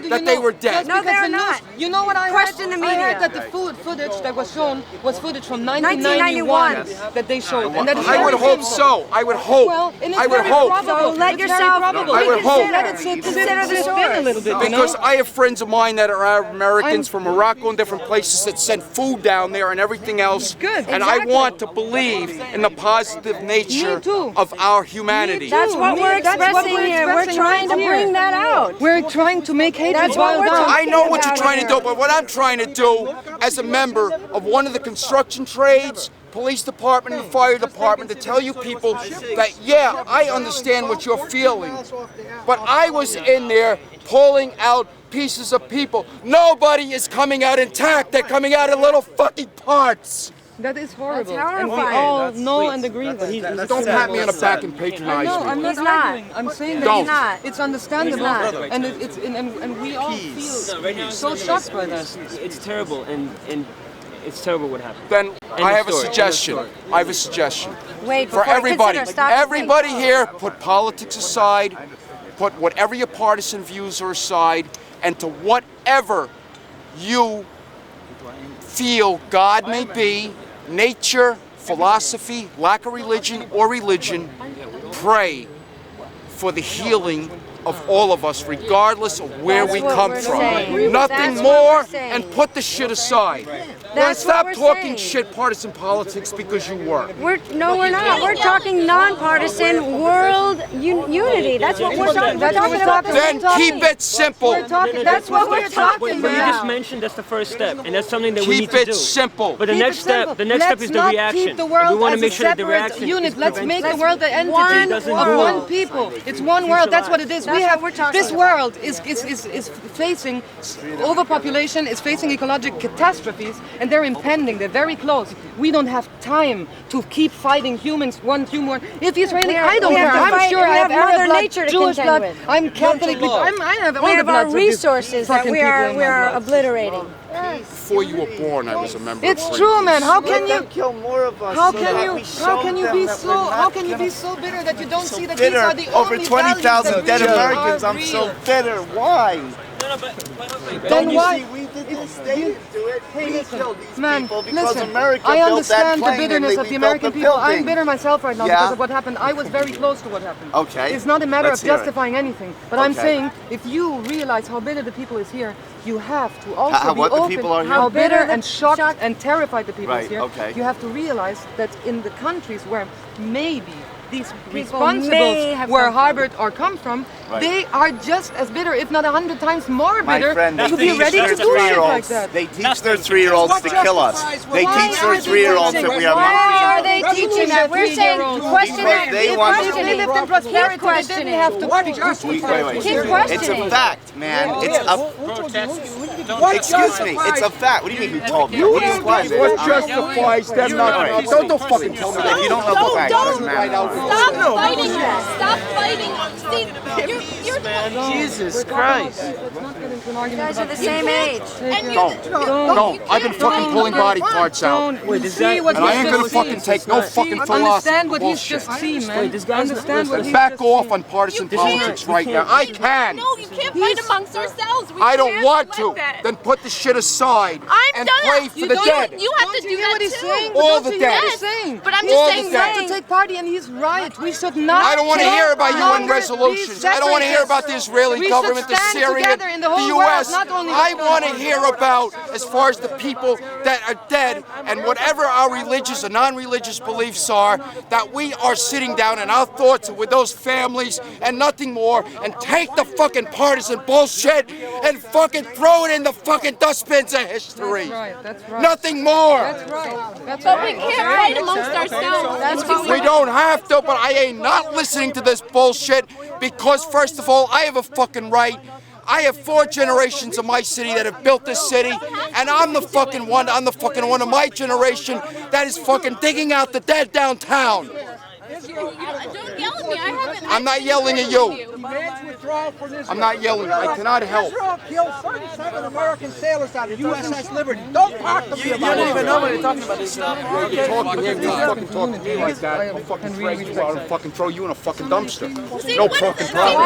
that they were dead. No, they're not. You know what I Question heard? the I media. heard that the footage that was shown was footage from 1991 that they showed. And that is I would very hope simple. so. I would hope. Well, and it's I would very hope. probable. So let It's yourself very probable. I would hope. Let it sit the spin a little bit, you know? Because I have friends of mine that are Arab Americans from Morocco and different places that send food down there and everything else. Good, And I want to believe in the positive nature of our humanity. That's what we're expressing here. We're trying to bring that out. We're trying to make hatred That's what boil we're down. I know what you're trying to do, but what I'm trying to do as a member of one of the construction trades, police department and the fire department, to tell you people that, yeah, I understand what you're feeling, but I was in there pulling out pieces of people. Nobody is coming out intact. They're coming out in little fucking parts. That is horrible. That's And we horrifying. all know and agree that. Don't pat me on the back and I patronize know, me. I'm not He's not. arguing. I'm saying that Don't. He's not. it's understandable, He's not. and we all feel so shocked by that. It's terrible, and it's terrible what happened. Then I have a story. suggestion. I have a suggestion. Wait, For before you everybody, consider, stop. everybody here, put politics aside, put whatever your partisan views are aside, and to whatever you feel God may be, nature, philosophy, lack of religion, or religion, pray for the healing of all of us, regardless of where That's we what come we're from. saying. Nothing That's what more, we're saying. and put the shit aside. That's Stop what we're talking saying. shit partisan politics because you were. We're not. We're talking nonpartisan world unity. That's what we're talking. We're talking about. Then keep it simple. That's what we're talking What you just about. mentioned, that's the first step, and that's something that we need Keep to it do. simple. But the Keep next it simple. step, the next step is the Let's not reaction. keep the And world we want to as make a sure that the separate reaction unit. is Let's make the prevented. world an entity One of world. one people. It's one world. That's what it is. That's We what have we're talking this about. world is facing overpopulation, is facing ecological catastrophes, and they're impending. They're very close. We don't have time to keep fighting humans, one human. If Israeli, I don't we have care. to I'm fight- sure we I have have Mother Arab blood, Nature to Jewish contend blood. with. I'm Catholic. I have all We the have our bloods of these resources that fucking we people are in we my are blood. obliterating. Before you were born, I was a member It's of true, man. How can Let you? them kill more of us. How so can that you? we How show can you them be that so? we're not How can you gonna be so bitter that you don't see that bitter? these are the Over only 20,000 values dead that really Americans. are I'm so real? bitter. Why? Then why? We did this. They didn't do it. Hey, We listen, killed these man, people because listen. America I built that understand the plane and bitterness they of the rebuilt American the people. I'm building. bitter myself right now Yeah? because of what happened. I was very close to what happened. Okay. It's not a matter Let's of hear it. justifying anything, but I'm Okay. saying if you realize how bitter the people is here, you have to also How- be what the open. people are here? How bitter Bitter and shocked and terrified the people is Right, here. okay. You have to realize that in the countries where maybe these People may responsibles have were come from. harbored or come from, Right. they are just as bitter, if not 100 times more My bitter, friend, to they be teach ready their to do shit like 3-year-olds. that. They teach their 3-year-olds to kill us. They Why teach are their they 3-year-olds that teaching we us? are Why are monkeys. they teaching that? We're saying question Because that. they Keep want- If they questioning. lived in prosperity, Keep they didn't questioning. have to What do justice? Wait. Keep It's a questioning. fact, man. It's a. What Excuse me. It's a fact. What do you mean? Who told me? What justifies What justifies them not? Don't fucking tell me that. You don't know the facts. Doesn't matter. Stop fighting us. Stop fighting us. See, you're Jesus Christ. You guys are the same age. No, I've been fucking pulling body parts out. Wait, does See that? what And I he's ain't gonna just fucking seen. take no fucking philosophy Understand what he's bullshit. just seen, man. Wait, this guy's not- Understand what he's Back just off seen. on partisan You can't- politics we right now. can't. I can. No, you can't fight amongst ourselves. We I don't can't want let to. that. Then put the shit aside I'm and done. pray for the dead. You have to Don't do you hear that what he's too. saying? All Don't the you hear what dead. he's saying? But I'm He's just All saying the not dead. to take party, and he's right. We should not. I don't want to take hear about UN longer resolutions. these I don't want to hear about the Israeli We government, should the stand Syrian, together in the whole US. world, not only I the want to world. hear about, as far as the people that are dead and whatever our religious or non-religious beliefs are, that we are sitting down and our thoughts are with those families and nothing more, and take the fucking partisan bullshit and fucking throw it in the fucking dustbins of history. That's right. That's right. Nothing more. That's right. That's But right. we can't fight amongst ourselves. That's what We don't have to, but I ain't not listening to this bullshit because, first of all, I have a fucking right. I have 4 generations of my city that have built this city, and I'm the fucking one of my generation that is fucking digging out the dead downtown. Don't yell at me. I haven't. I'm not yelling at you. demands withdrawal from Israel. I'm not yelling. I cannot help. Israel killed 37 American sailors on the USS Liberty. Don't talk to me about it. You don't even know what you're talking about. You're talking here, you fucking talk to me like that. I'll fucking drag you out and fucking throw you in a fucking dumpster. No fucking problem.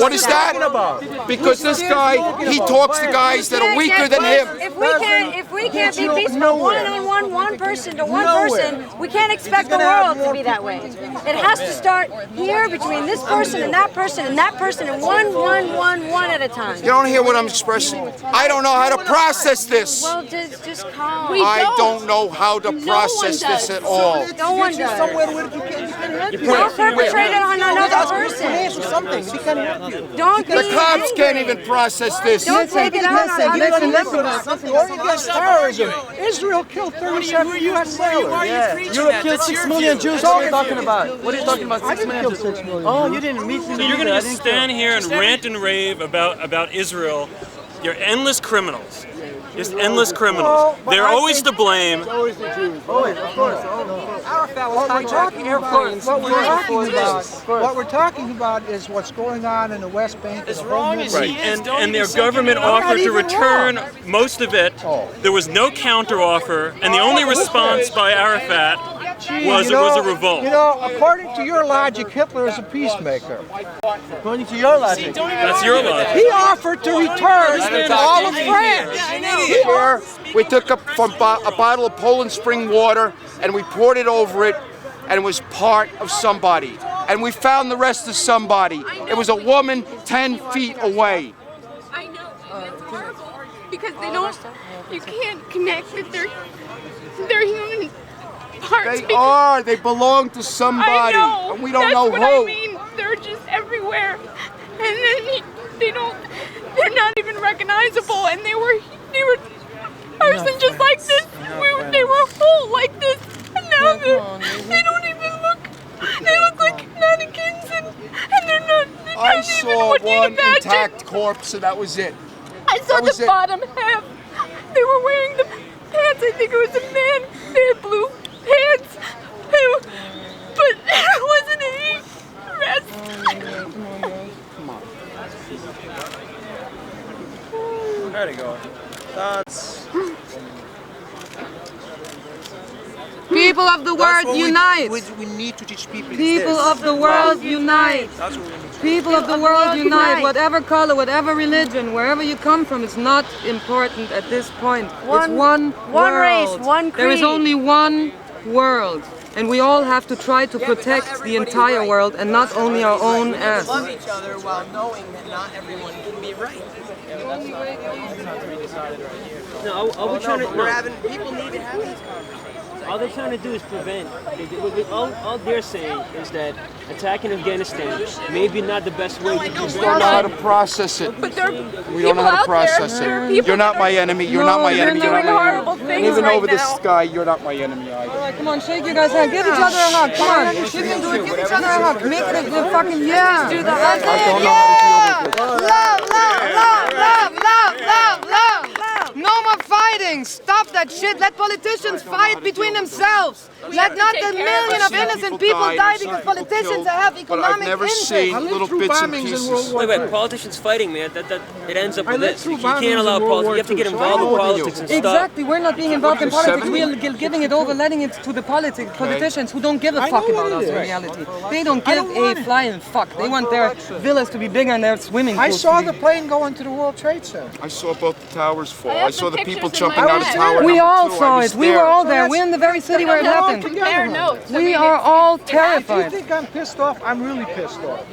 What is that? Because this guy, he talks to guys that are weaker than him. If we can't be peaceful one-on-one, one person to one person, we can't expect the world to be that way. It has to start here between this person and that person and that person, and one at a time. You don't hear what I'm expressing? I don't know how to process this. Well, just calm. I don't know how to process this at all. No one does. Don't perpetrate it on another person. Don't be The cops can't even process this. Don't take it out on other people. Against terrorism. Israel killed 37 U.S. sailors. Europe killed 6 million Jews. What are you talking about? What are you talking about? 6 million Jews. Oh, you didn't meet me. So you're going to just stand here and rant and rave about Israel. You're endless criminals. Just endless criminals. They're always to blame. Always the Jews. Always, of course. What we're talking what we're talking about is what's going on in the West Bank. As wrong as he is, and their government offered to return most of it. There was no counteroffer, and the only response by Arafat was it was a revolt. You know, according to your logic, Hitler is a peacemaker. According to your logic. That's your logic. He offered to return all of France. Here, we took a bottle of Poland Spring water and we poured it over it, and it was part of somebody. And we found the rest of somebody. It was a woman 10 feet away. I know, and it's horrible because they don't. You can't connect with their human parts. They are. They belong to somebody, I know. and we don't That's know what who. I mean. They're just everywhere, and then they don't. They're not even recognizable, and they were person just like this. They were whole like this, and now they don't even look. They look like mannequins, and they're not. I saw one intact corpse, and that was it. I saw the bottom half. They were wearing the pants. I think it was a man. They had blue pants, but there wasn't any rest. Come on. There you go. That's. People of the world, unite! We need to teach people. People of the world, unite! That's what we need to People of the world, unite! Whatever color, whatever religion, wherever you come from, it's not important at this point. It's one world. Race, one creed. There is only one world. And we all have to try to protect the entire world and not only our own ass. Love each other while knowing that not everyone can be right. No, all we're trying to. People need to have these conversations. All they're trying to do is prevent. All they're saying is that attacking Afghanistan may be not the best way to do We don't know how to process it. But there are We don't know how to process it. You're not my enemy. You're not my enemy. You're not my enemy. And even over this sky, you're not my enemy either. All right, come on, shake your guys' hand. Give each other a hug. Come on. You can do it. Give each other a hug. Make it a good fucking yeah. Do the hug. Love. No more fighting. Stop that shit. Let politicians fight between themselves. Let not the million of innocent people die because politicians have economic interest. Little bits and pieces. Wait, politicians fighting, man. That it ends up with this. You can't allow politics. You have to get involved in politics and stuff. Exactly. We're not being involved in politics. We're giving it over, letting it to the politicians who don't give a fuck about us in reality. They don't give a flying fuck. They want their villas to be bigger and their swimming pools. I saw the plane go into the World Trade Center. I saw both the towers fall. I saw the people jumping out of tower. We all saw it. We were all there. We're in the very city where it happened. We are all terrified. If you think I'm pissed off, I'm really pissed off.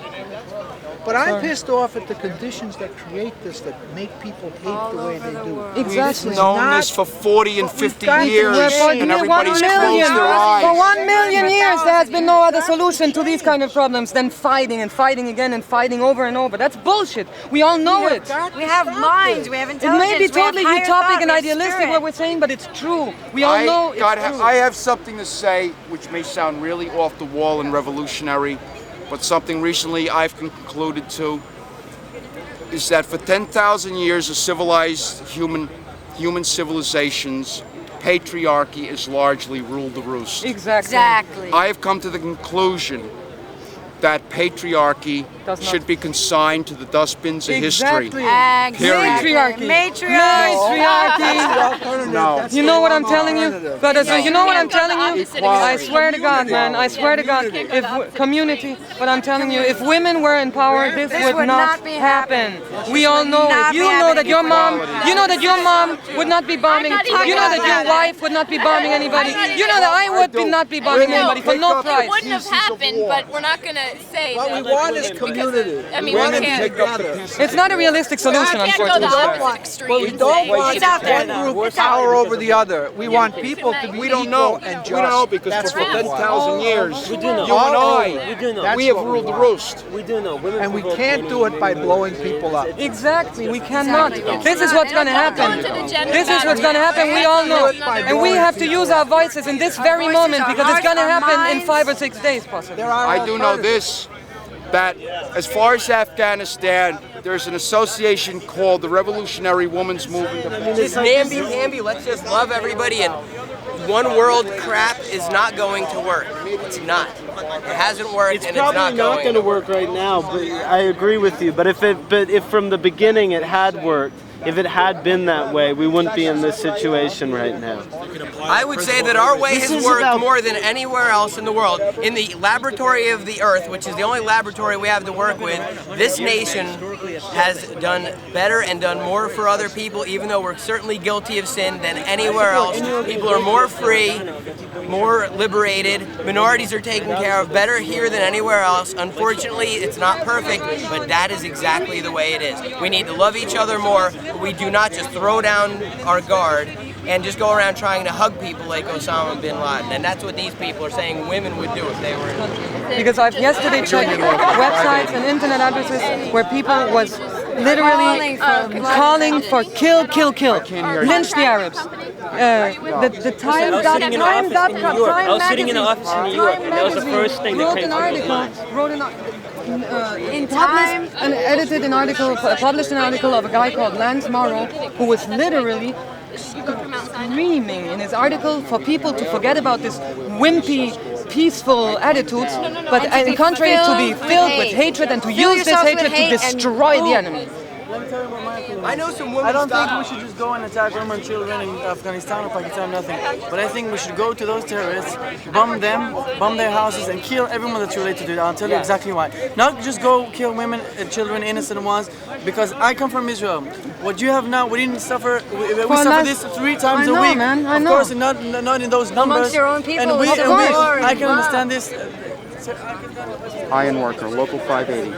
But I'm pissed off at the conditions that create this, that make people hate the way they do. Exactly. We've known this for 40 and 50 years, and everybody's closed their eyes. For 1 million years, there has been no other solution to these kind of problems than fighting and fighting again and fighting over and over. That's bullshit. We all know it. We have minds. We have intelligence. It may be totally utopic and idealistic what we're saying, but it's true. We all know it's true. I have something to say which may sound really off the wall and revolutionary, but something recently I've concluded to is that for 10,000 years of civilized human civilizations, patriarchy has largely ruled the roost. Exactly. I have come to the conclusion that patriarchy should be consigned to the dustbins of history. Matriarchy. No. You know what I'm telling you? You know what I'm telling you? I swear to God, man. I swear to God. If community, what I'm telling you, if women were in power, this would not happen. We all know it. You know that your mom, would not be bombing. You know that your wife would not be bombing anybody. You know that I would not be bombing anybody for no price. It wouldn't have happened, but we're not going to say what that. we want is community. I mean, we can't. It's not a realistic solution, unfortunately. Well, we don't want one group power over the other. We want people to be equal and just. We don't know because for 10,000 years, We do know. you and We do know. I, we have ruled the roost. We do know. Women And we provoke can't do it by any- blowing people up. Exactly, we cannot. This is what's going to happen. This is what's going to happen, we all know. And we have to use our voices in this very moment because it's going to happen in 5 or 6 days, possibly. I do know this, that as far as Afghanistan, there's an association called the Revolutionary Women's Movement. Just namby-pamby, let's just love everybody, and one world crap is not going to work. It's not. It hasn't worked, and it's not probably not going to work right now. But I agree with you. But if from the beginning it had worked, if it had been that way, we wouldn't be in this situation right now. I would say that our way has worked more than anywhere else in the world. In the laboratory of the earth, which is the only laboratory we have to work with, this nation has done better and done more for other people, even though we're certainly guilty of sin, than anywhere else. People are more free, more liberated, minorities are taken care of better here than anywhere else. Unfortunately, it's not perfect, but that is exactly the way it is. We need to love each other more. We do not just throw down our guard and just go around trying to hug people like Osama bin Laden. And that's what these people are saying women would do if they were in. Because I've yesterday checked websites and internet addresses where people was literally calling for kill, kill, kill, lynch the Arabs. The Time.com. I was sitting in an office in New York, and that was the first thing that came to my mind. Published an article of a guy called Lance Morrow, who was literally screaming in his article for people to forget about this wimpy, peaceful attitudes, but in contrary to be filled with hatred and to use this hatred to destroy the enemy. I know some women. I don't think we should just go and attack women and children in Afghanistan or Pakistan, nothing. But I think we should go to those terrorists, bomb them, bomb their houses, and kill everyone that's related to it. I'll tell you exactly why. Not just go kill women and children, innocent ones, because I come from Israel. What you have now, we didn't suffer. We suffer this 3 times a week. Man, I know. Of course, not in those numbers. Amongst your own people, and I can understand this. Iron worker, local 580.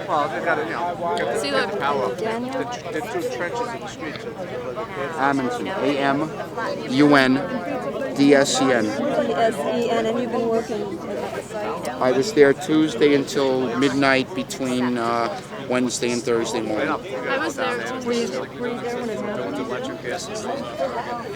See, look. The 2 trenches in the streets. Amundsen, A-M-U-N-D-S-E-N. D-S-E-N, and you've been working at the site? I was there Tuesday until midnight between Wednesday and Thursday morning. I was there. Were you there when it happened?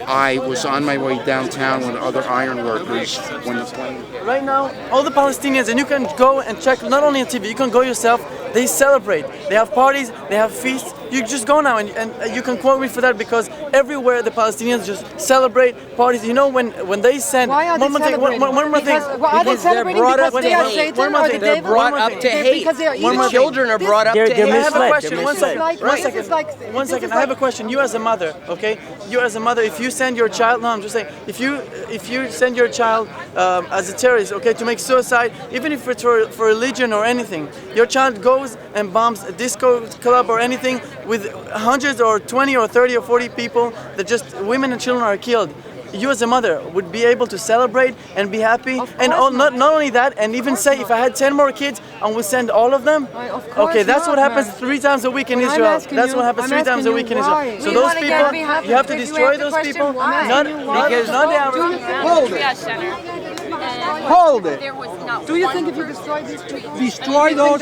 I was on my way downtown with other iron workers when the plane... Right now, all the Palestinians, and you can go and check, not only on TV, you can go yourself, they celebrate. They have parties, they have feasts. You just go now and you can quote me for that because everywhere the Palestinians just celebrate parties. You know when they send... Why are they celebrating? Are they celebrating because they are Satan or the They're devil? brought up to hate. The children are brought up to hate. I have a question. One second. One second. I have a question. You as a mother, okay? You as a mother, if you send your child, no, I'm just saying, if you send your child as a terrorist, okay, to make suicide, even if it's for religion or anything, your child goes and bombs a disco club or anything with hundreds or 20 or 30 or 40 people, that just women and children are killed. You as a mother would be able to celebrate and be happy, and not only that, and even say, if I had 10 more kids, I would send all of them. Okay, that's what happens 3 times a week in Israel. That's what happens 3 times a week in Israel. So those people, you have to destroy those people. Not the average. Hold it. Hold it. Do you think if you destroy these people... Destroy those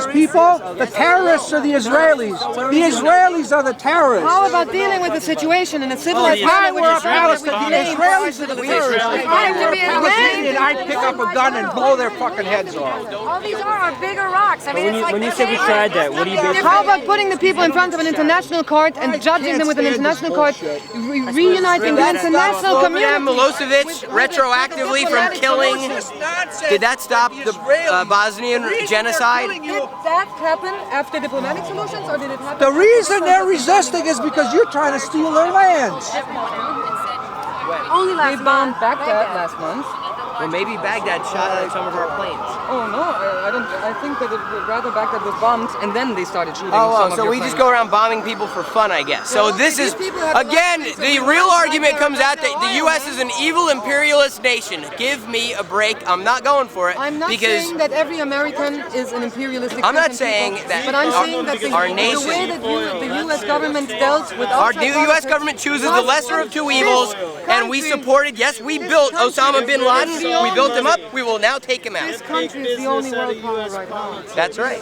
people? The terrorists are the Israelis. The Israelis are the terrorists. How about dealing with the situation in a civilized manner? The Israelis are the terrorists. I'd pick up a gun and blow their fucking heads off. All these are bigger rocks. I mean, when you say we tried that, what do you basically... How about putting the people in front of an international court and judging them with an international court, reuniting the international community? Milosevic retroactively from killing killing? Did that stop the Bosnian genocide? Did that happen after diplomatic solutions, or did it happen? The reason they're resisting is because you're trying to steal their lands. Only last month. They bombed Baghdad last month. Well, maybe Baghdad shot at some of our planes. Oh no, I don't. I think that rather Baghdad was bombed, and then they started shooting. So we just go around bombing people for fun, I guess. So this is, again, the real argument comes out that the U.S. is an evil imperialist nation. Give me a break. I'm not going for it. I'm not saying that every American is an imperialistic. I'm not saying that. But I'm saying that our nation, the way that the U.S. government dealt with our new U.S. government chooses the lesser of two evils, and we supported. Yes, we built Osama bin Laden. We built him up. We will now take him out. This country is the only world power right now. That's right.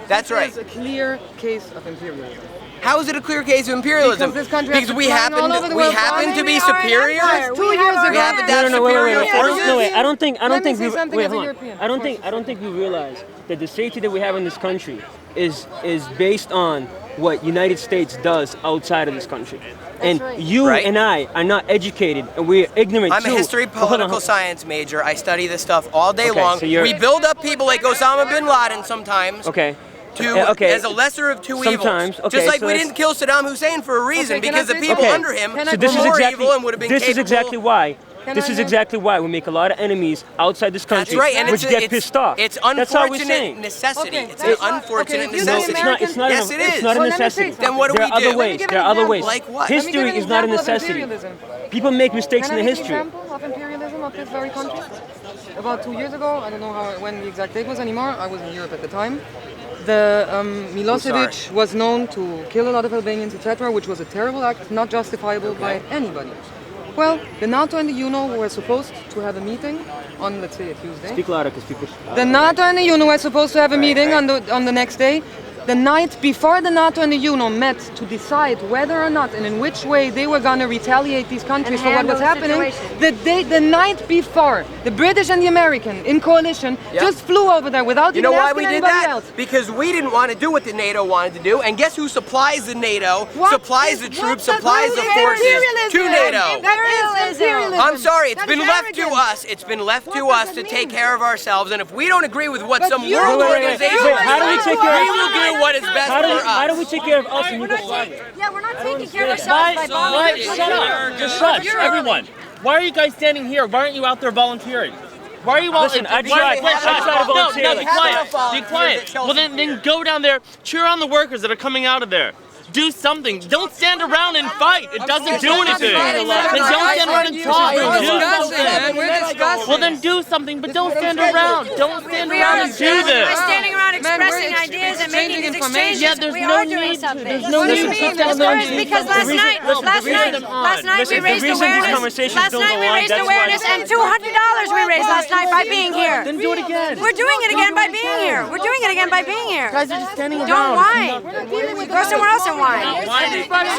That's right. It's a clear case of imperialism. How is it a clear case of imperialism? Because we happen to be superior. 2 years ago. We happen to have superior forces. I don't think we realize that the safety that we have in this country is based on what United States does outside of this country. And you and I are not educated, and we're ignorant too. I'm a history political science major. I study this stuff all day long. So we build up people like Osama bin Laden sometimes. As a lesser of two evils. Just like we didn't kill Saddam Hussein for a reason, because the people under him were more evil and would have been capable. This is exactly why. This is exactly why we make a lot of enemies outside this country, which get pissed off. It's unfortunate necessity. It's an unfortunate necessity. It's not yes, it is. It's not a necessity. Then what do we do? There are other ways. Like what? History is not a necessity. People make mistakes in the history. Can I give an example of imperialism of this very country? About 2 years ago, I don't know when the exact date was anymore. I was in Europe at the time. Milosevic was known to kill a lot of Albanians, etc., which was a terrible act, not justifiable by anybody. Well, the NATO and the UNO were supposed to have a meeting on, let's say, a Tuesday. Speak louder, because people. The NATO and the UNO were supposed to have a meeting on the next day. The night before the NATO and the UNO met to decide whether or not and in which way they were going to retaliate these countries for what was happening, the night before, the British and the American in coalition just flew over there without even asking anybody else. Because we didn't want to do what the NATO wanted to do, and guess who supplies the NATO, supplies the troops, supplies the forces to NATO? I'm sorry, it's been left to us. It's been left to us to take care of ourselves, and if we don't agree with what some world organization will do what is best for us. How do we take care of us and you go private? Yeah, we're not taking care of ourselves by bombing. Shut up. Just shut, everyone. Why are you guys standing here? Why aren't you out there volunteering? Why are you volunteering? Listen, I try to volunteer. No, be quiet. Be quiet. Well, then go down there, cheer on the workers that are coming out of there. Do something. Don't stand around and fight. It doesn't do anything. Then don't stand around and talk. Do something. Well, then do something, but don't stand around. Don't stand around and do this. We're standing around expressing ideas and making these exchanges. Yeah, there's no need. There's no need to sit down there. Because last night we raised awareness. Last night we raised awareness, and $200 we raised last night by being here. Then do it again. We're doing it again by being here. We're doing it again by being here. Guys are just standing around. Don't whine. Go somewhere else and whine. Everybody's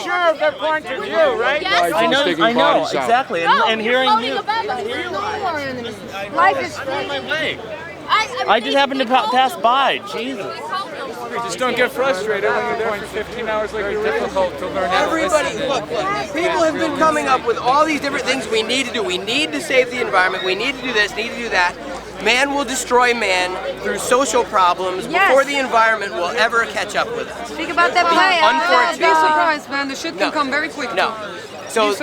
sure of their point of view, right? Yes. I know, exactly. And hearing you. Life is free. I just happened to pass by. Jesus. Just don't get frustrated when you're there for 15 hours like you're difficult to learn how to listen. Look, people have been coming up with all these different things we need to do. We need to save the environment. We need to do this, need to do that. Man will destroy man through social problems before the environment will ever catch up with us. Speak about that play. Be surprised, man. The shit can come very quick. No. So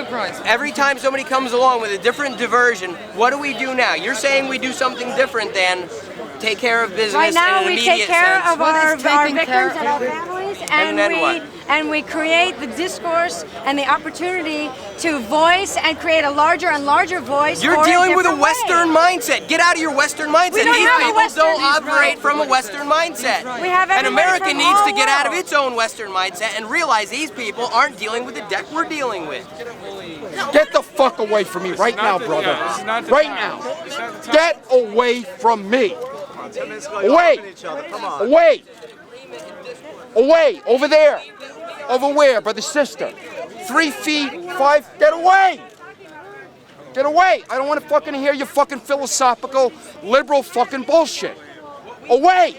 every time somebody comes along with a different diversion, what do we do now? You're saying we do something different than take care of business right now, in an we immediate take care sense. of our victims and our families, and we create the discourse and the opportunity to voice and create a larger and larger voice. You're dealing with a Western mindset. Get out of your Western mindset. These people don't operate from a Western mindset. And America needs to get out of its own Western mindset and realize these people aren't dealing with the deck we're dealing with. Get the fuck away from me right now, brother. Right now. Get away from me. Away. Away. Away. Over there. Over where, brother, sister? 3 feet, 5. Get away. Get away. I don't want to fucking hear your fucking philosophical, liberal fucking bullshit. Away.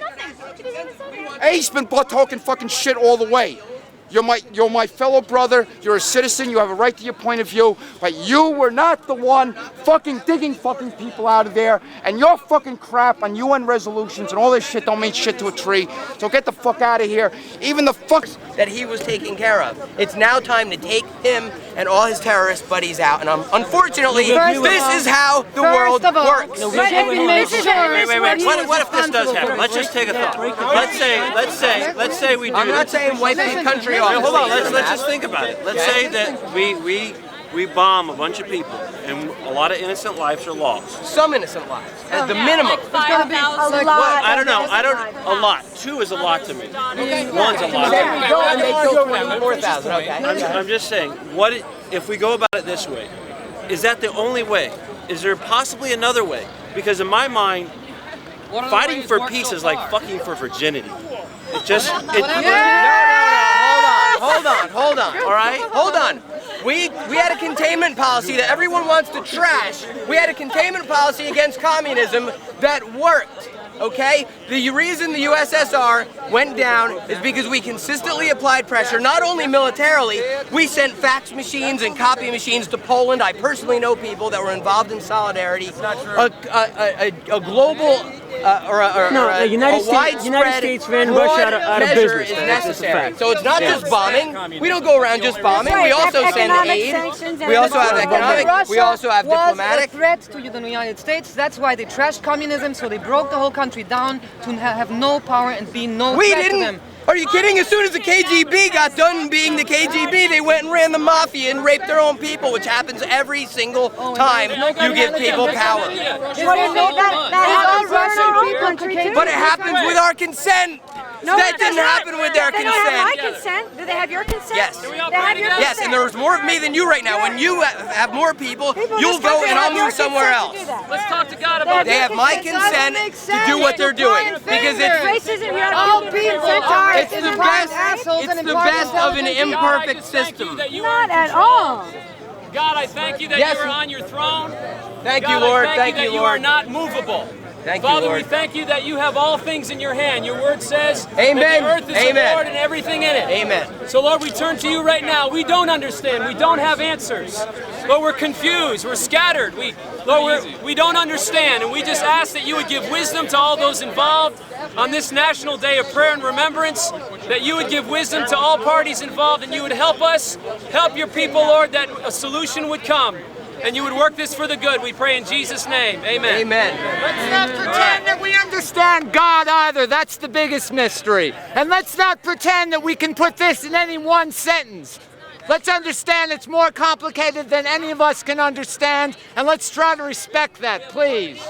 Hey, he's been talking fucking shit all the way. You're my fellow brother. You're a citizen. You have a right to your point of view. But you were not the one fucking digging fucking people out of there. And your fucking crap on UN resolutions and all this shit don't mean shit to a tree. So get the fuck out of here. Even the fucks that he was taking care of. It's now time to take him and all his terrorist buddies out. And unfortunately, this is how the world works. Wait. What if this does happen? Let's just take a thought. Let's say we do. I'm not saying wipe the country off. Hold on. Let's just think about it. Let's say that we bomb a bunch of people and a lot of innocent lives are lost. Some innocent lives, at the minimum. It's gonna be a lot. I don't know. A lot. 2 is a lot to me. 1's a lot to me. Go and they kill 24,000. Okay. I'm just saying. What if we go about it this way? Is that the only way? Is there possibly another way? Because in my mind, fighting for peace is like fucking for virginity. It just. Hold on. All right? Hold on. We had a containment policy that everyone wants to trash. We had a containment policy against communism that worked. Okay? The reason the USSR went down is because we consistently applied pressure, not only militarily, we sent fax machines and copy machines to Poland. I personally know people that were involved in Solidarity. A global the United States ran Russia out of business. Is necessary. So it's not just bombing. We don't go around just bombing. We also send aid. We also have economic. We also have diplomatic. Was a threat to the United States. That's why they trashed communism. So they broke the whole country down to have no power and be no threat to them. Are you kidding? As soon as the KGB got done being the KGB, they went and ran the mafia and raped their own people, which happens every single time you give people power. But it happens with our consent. No, that didn't happen with their consent. They don't have my consent. Do they have your consent? Yes. They have your yes, and there's more of me than you right now. When you have more people you'll go and I'll move somewhere else. Let's talk to God about They have my consent to do what they're doing because it's racism. You have people. It's the best of an imperfect system. Not at all. God, I thank you that you are on your throne. Thank you, Lord. Thank you that you are not movable. Father, we thank you that you have all things in your hand. Your word says Amen. that the earth is the Lord and everything in it. Amen. So, Lord, we turn to you right now. We don't understand. We don't have answers. Lord, we're confused. We're scattered. Lord, we don't understand. And we just ask that you would give wisdom to all those involved on this National Day of Prayer and Remembrance, that you would give wisdom to all parties involved, and you would help us, help your people, Lord, that a solution would come. And you would work this for the good. We pray in Jesus' name. Amen. Amen. Let's not pretend that we understand God either. That's the biggest mystery. And let's not pretend that we can put this in any one sentence. Let's understand it's more complicated than any of us can understand. And let's try to respect that, please.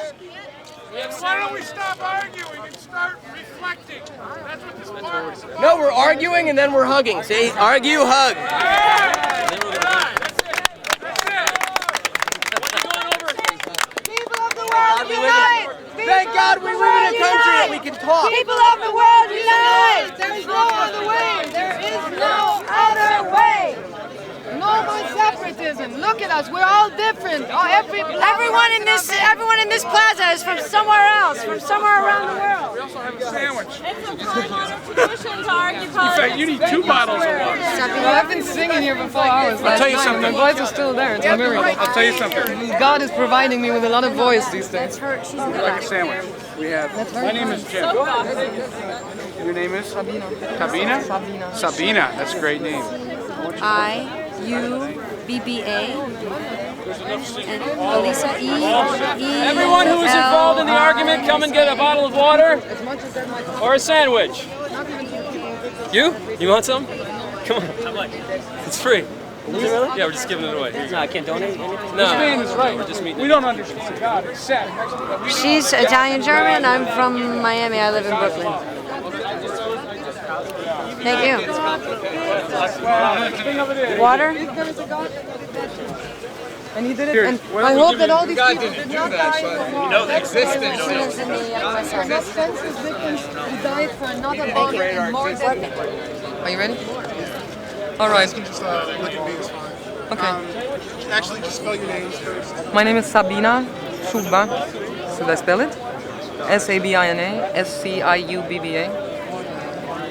Why don't we stop arguing and start reflecting? That's what this part is. No, we're arguing and then we're hugging. See? Argue, hug. Thank God we live in a country that we can talk. People of the world, unite! There is no other way. There is no other way. No more separatism. Look at us. We're all different. Everyone in this plaza is from somewhere else, from somewhere around the world. We also have a sandwich. It's a form of tradition to argue In fact, you need 2 bottles of water. I've been singing here for 4 hours. I'll tell you something. My voice is still there. It's a miracle. I'll tell you something. God is providing me with a lot of voice these days. Like a sandwich. We have. My name is Jim. Your name is? Sabina. Sabina? Sabina. Sabina. That's a great name. I-U-B-B-A and Elisa E. Everyone who is involved in the argument, come and get a bottle of water or a sandwich. You? You want some? Come on. It's free. Is it really? Yeah, we're just giving it away. No, I can't donate anything? No. This man is right. We're just meeting. We don't understand God except. She's Italian-German. I'm from Miami. I live in Brooklyn. Thank you. Water? And he did it, and I hope that all these people did not die in the war. No, existence. That senseless victims who died for another bomb and more dead. Are you ready? All right. You can just look at me, it's fine. Okay. Actually, just spell your names first. My name is Sabina Sciubba. Should I spell it? S-A-B-I-N-A, S-C-I-U-B-B-A.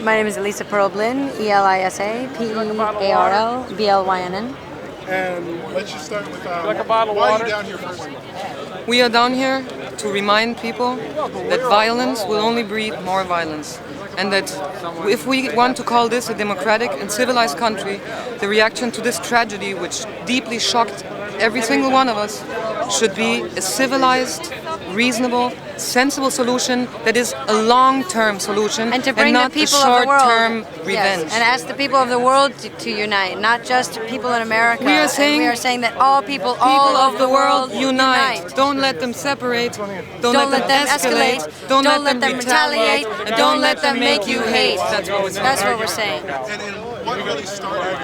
My name is Elisa Perlblyn, Elisa Perlblynn. And let's just start with why are you down here first? We are down here to remind people that violence will only breed more violence. And that if we want to call this a democratic and civilized country, the reaction to this tragedy, which deeply shocked every single one of us, should be a civilized, reasonable, sensible solution that is a long-term solution and to bring not the people a short-term of the world, revenge. yes, and ask the people of the world to unite, not just people in America. We are saying that all people of the world unite. Don't let them separate. Don't let them escalate. Don't let them retaliate. And don't let them make you hate. That's what we're saying. That's what we're saying. And what really started?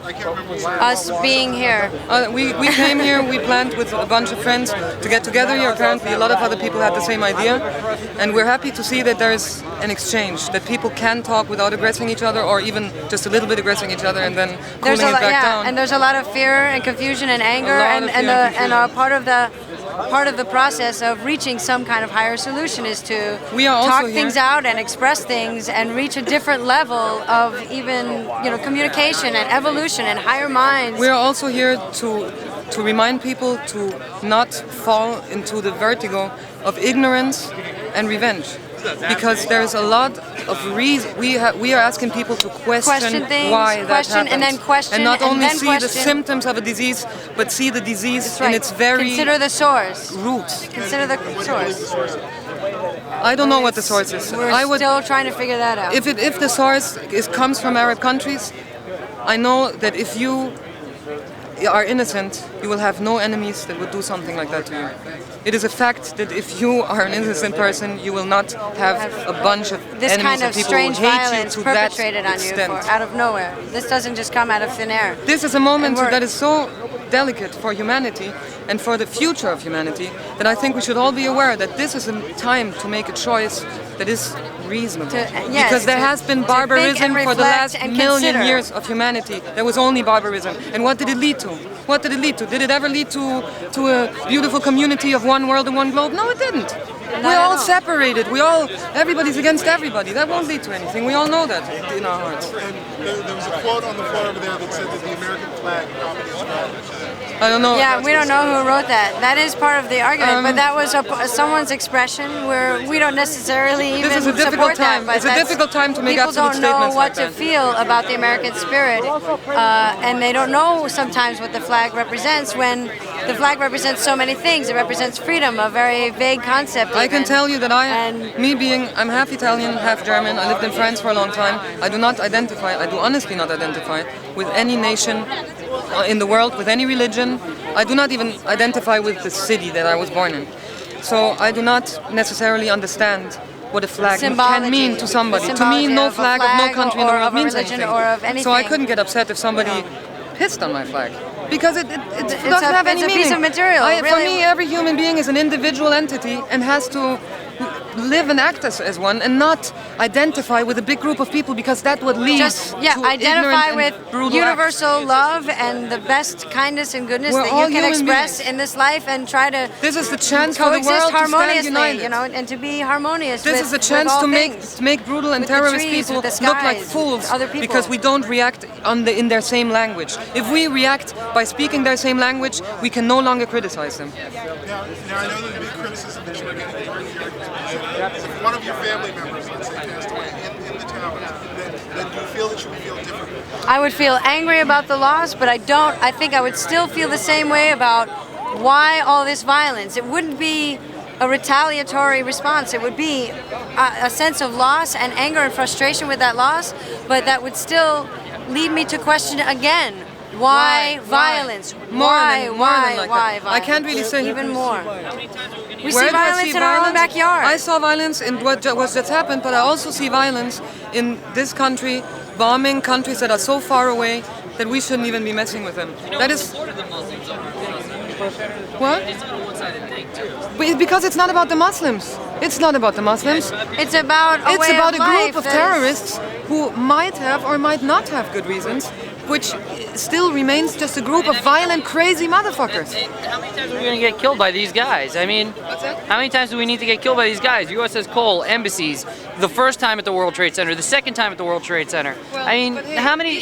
I can't remember. Us being here. We came here. We planned with a bunch of friends to get together here. Apparently, a lot of other people had the same idea, and we're happy to see that there is an exchange, that people can talk without aggressing each other, or even just a little bit aggressing each other, and then cooling it back down. And there's a lot of fear and confusion and anger, part of the process of reaching some kind of higher solution is to talk things out and express things and reach a different level of even communication and evolution and higher minds. We are also here to remind people to not fall into the vertigo of ignorance and revenge, because there's a lot of reason. We are asking people to question things, why that happens, and then question, and not only see question. the symptoms of a disease, but see the disease right. in its very consider the source. Roots. Consider the source. I don't know what the source is. We're still trying to figure that out. If the source comes from Arab countries, I know that if you are innocent, you will have no enemies that would do something like that to you. It is a fact that if you are an innocent person, you will not have a bunch of this enemies kind of of people strange who hate violence you to that perpetrated on you extent. out of nowhere. This doesn't just come out of thin air. This is a moment that is so delicate for humanity and for the future of humanity that I think we should all be aware that this is a time to make a choice that is reasonable. Because there has been barbarism for the last million years of humanity. There was only barbarism. And what did it lead to? What did it lead to? Did it ever lead to a beautiful community of one world and one globe? No, it didn't. We're all separated. Everybody's against everybody. That won't lead to anything. We all know that in our hearts. And there was a quote on the floor over there that said that the American flag copied Israel. I don't know. Yeah, we don't know who wrote that. That is part of the argument, but that was someone's expression where we don't necessarily even this is a difficult support time. that. It's a difficult time to make absolute statements People don't know what like to feel about the American spirit, and they don't know sometimes what the flag represents when the flag represents so many things. It represents freedom, a very vague concept. I can tell you that I'm half Italian, half German. I lived in France for a long time. I do honestly not identify with any nation in the world, with any religion. I do not even identify with the city that I was born in. So I do not necessarily understand what a flag can mean to somebody. To me, no flag of no country in the world means anything. So I couldn't get upset if somebody pissed on my flag. Because it doesn't have any meaning. It's a piece of material. For me, every human being is an individual entity and has to live and act as one, and not identify with a big group of people, because that's what leads to identify with universal love and the best kindness and goodness that you can express in this life, and try to this is the chance for the world to stand united. And to be harmonious. This is a chance to make brutal and terrorist people look like fools, because we don't react in their same language. If we react by speaking their same language, we can no longer criticize them. Now I know there's a big criticism that you're getting during the argument. If one of your family members, let's say, passed away in the town, then do you feel that you would feel differently? I would feel angry about the loss, but I think I would still feel the same way about why all this violence. It wouldn't be a retaliatory response. It would be a sense of loss and anger and frustration with that loss, but that would still lead me to question again. Why violence? Why violence? I can't really say even more. We see violence in our own backyard. I saw violence in what just happened, but I also see violence in this country, bombing countries that are so far away that we shouldn't even be messing with them. That is what? Because it's not about the Muslims. It's not about the Muslims. It's about a It's way about of a group life of that is- terrorists who might have or might not have good reasons, which still remains just a group of violent, crazy motherfuckers. How many times are we going to get killed by these guys? I mean, how many times do we need to get killed by these guys? USS Cole, embassies, the first time at the World Trade Center, the second time at the World Trade Center. I mean, how many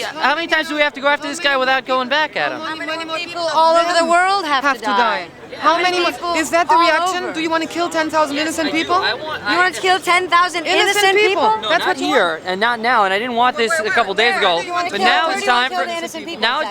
times do we have to go after this guy without going back at him? How many more people all over the world have to die? How many people is that the all reaction? over? Do you want to kill 10,000 innocent people? You want to kill 10,000 innocent people? No, that's not here and not now. And I didn't want this a couple days ago, but now it's time for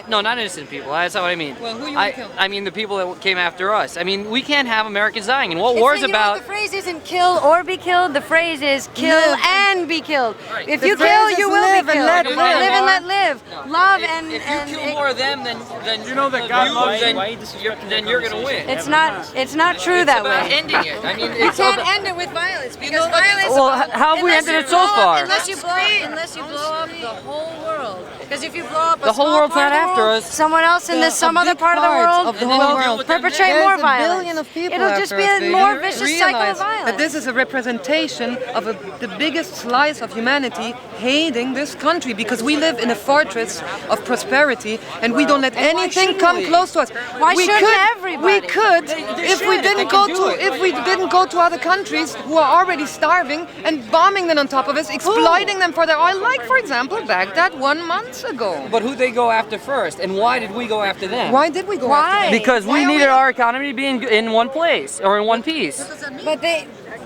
no, not innocent people. That's not what I mean. Well, who you want to kill? I mean the people that came after us. I mean, we can't have Americans dying. And what war's about? The phrase isn't kill or be killed. The phrase is kill and be killed. If The you phrase kill, is you will live be and killed. let Live live. and let live. Love and If you kill more of them than you know that God loves then you're gonna win. It's not true It's that about way. ending it. I mean, You it's can't about- end it with violence because violence. Well, how have we unless ended you it so blow up- far? Unless you blow up the whole world. Because if you blow up a The whole small world's part not of the after world, us. someone else in some other part of the world will perpetrate There's more a violence. billion of people It'll just after be us. a Do more you vicious cycle of realize violence. that this is a representation of the biggest slice of humanity hating this country because we live in a fortress of prosperity and we don't let anything come close to us. Why we shouldn't could, everybody? We could if we should. didn't They go can to do it. if we didn't go to other countries who are already starving and bombing them on top of us, exploiting them for their oil, like for example Baghdad 1 month ago. But who'd they go after first, and why did we go after them? Why did we go after them? Because we needed our economy to be in one place or in one piece.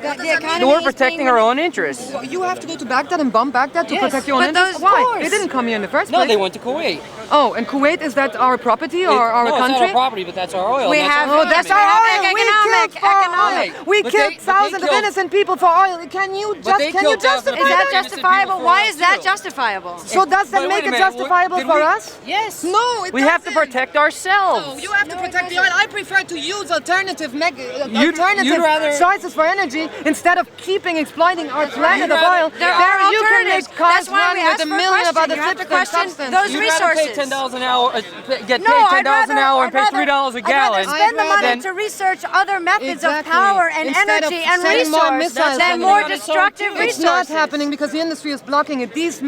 But the economy We're is protecting being our own interests. You have to go to Baghdad and bomb Baghdad to Yes. protect your own But interests? those Why? wars- They didn't come here in the first No, place. they went to Kuwait. Oh, and Kuwait, is that our property or our no, country? it's not our property, but that's our oil. We and that's have- our Oh, that's economy. our oil. Economic. We But killed they thousands of killed- innocent people for oil. Can you they just can you killed thousands of justify Is that that? justifiable? people Why for is us, that too. justifiable? So does that But make wait a it minute, justifiable did for we- us? Yes. No, it We have to doesn't. protect ourselves. No, you have to protect the oil. I prefer to use alternative You'd rather- sources for energy instead of keeping exploiting our planet of oil. There are you can alternatives. make cars That's why run we with asked a for a million of question. other You have to substances. question those You'd rather pay resources. $10 an hour, get No, paid I'd $10 an rather- hour and pay I'd rather- $3 a gallon. I'd rather spend the money than- to research other methods of Exactly. power and Instead of energy and sending more resource missiles than and more everything. destructive It's not resources. happening because the industry is blocking it. These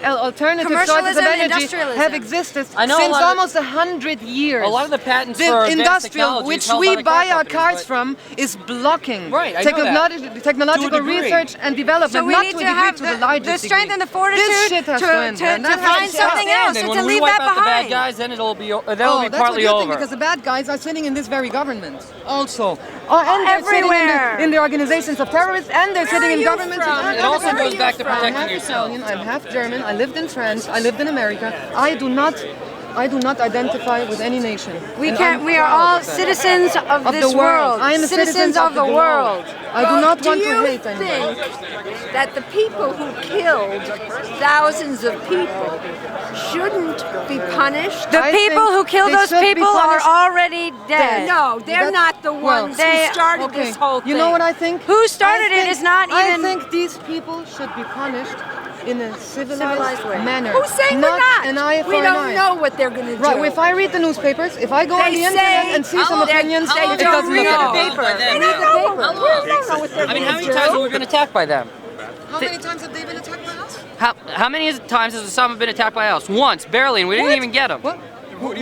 alternative sources of Commercialism, energy industrialism. have existed I know a since lot of- almost 100 years. A lot of the patents The for advanced industrial, technology which is held we by the car buy our companies, cars but- from, is blocking Right, I know that. technological To a degree. research and development, So we not need to a to degree have to the largest the strength degree. and the fortitude This shit has to end, man. That has find to something end. else And and when to we leave wipe that out the bad behind. guys, then that'll be Oh, partly that's what you think, over. because the bad guys are sitting in this very government also. And they're sitting Everywhere. in the organizations of terrorists, and they're sitting in are you governments. from? It also Where are goes you back to from? protecting I'm half yourself. Italian, I'm half German, I lived in France, I lived in America. I do not identify with any nation. We And can't. I'm We are proud all of that. citizens of Of this the world. I am a Citizens of the globe. world. I do not Do want to you hate anyone. think that the people who killed thousands of people shouldn't be punished? The I people think who killed they those should be people are punished. already dead. No, they're That's- not the ones they- who started Okay, this whole thing. you know what I think? Who started I it think- is not I even. think these people should be punished in a civilized way. manner. Who's saying we're not? An eye for We an don't eye. know what they're going to do. Right, if I read the newspapers, if I go on They the internet say- and see some They- opinions, they it don't doesn't look know. at it. Paper. They don't know. We don't know what they're I mean, how going many to times have do. we been attacked by them? How many times have they been attacked by us? How many times has Osama been attacked by us? Once, barely, and we didn't even get him. What? Who?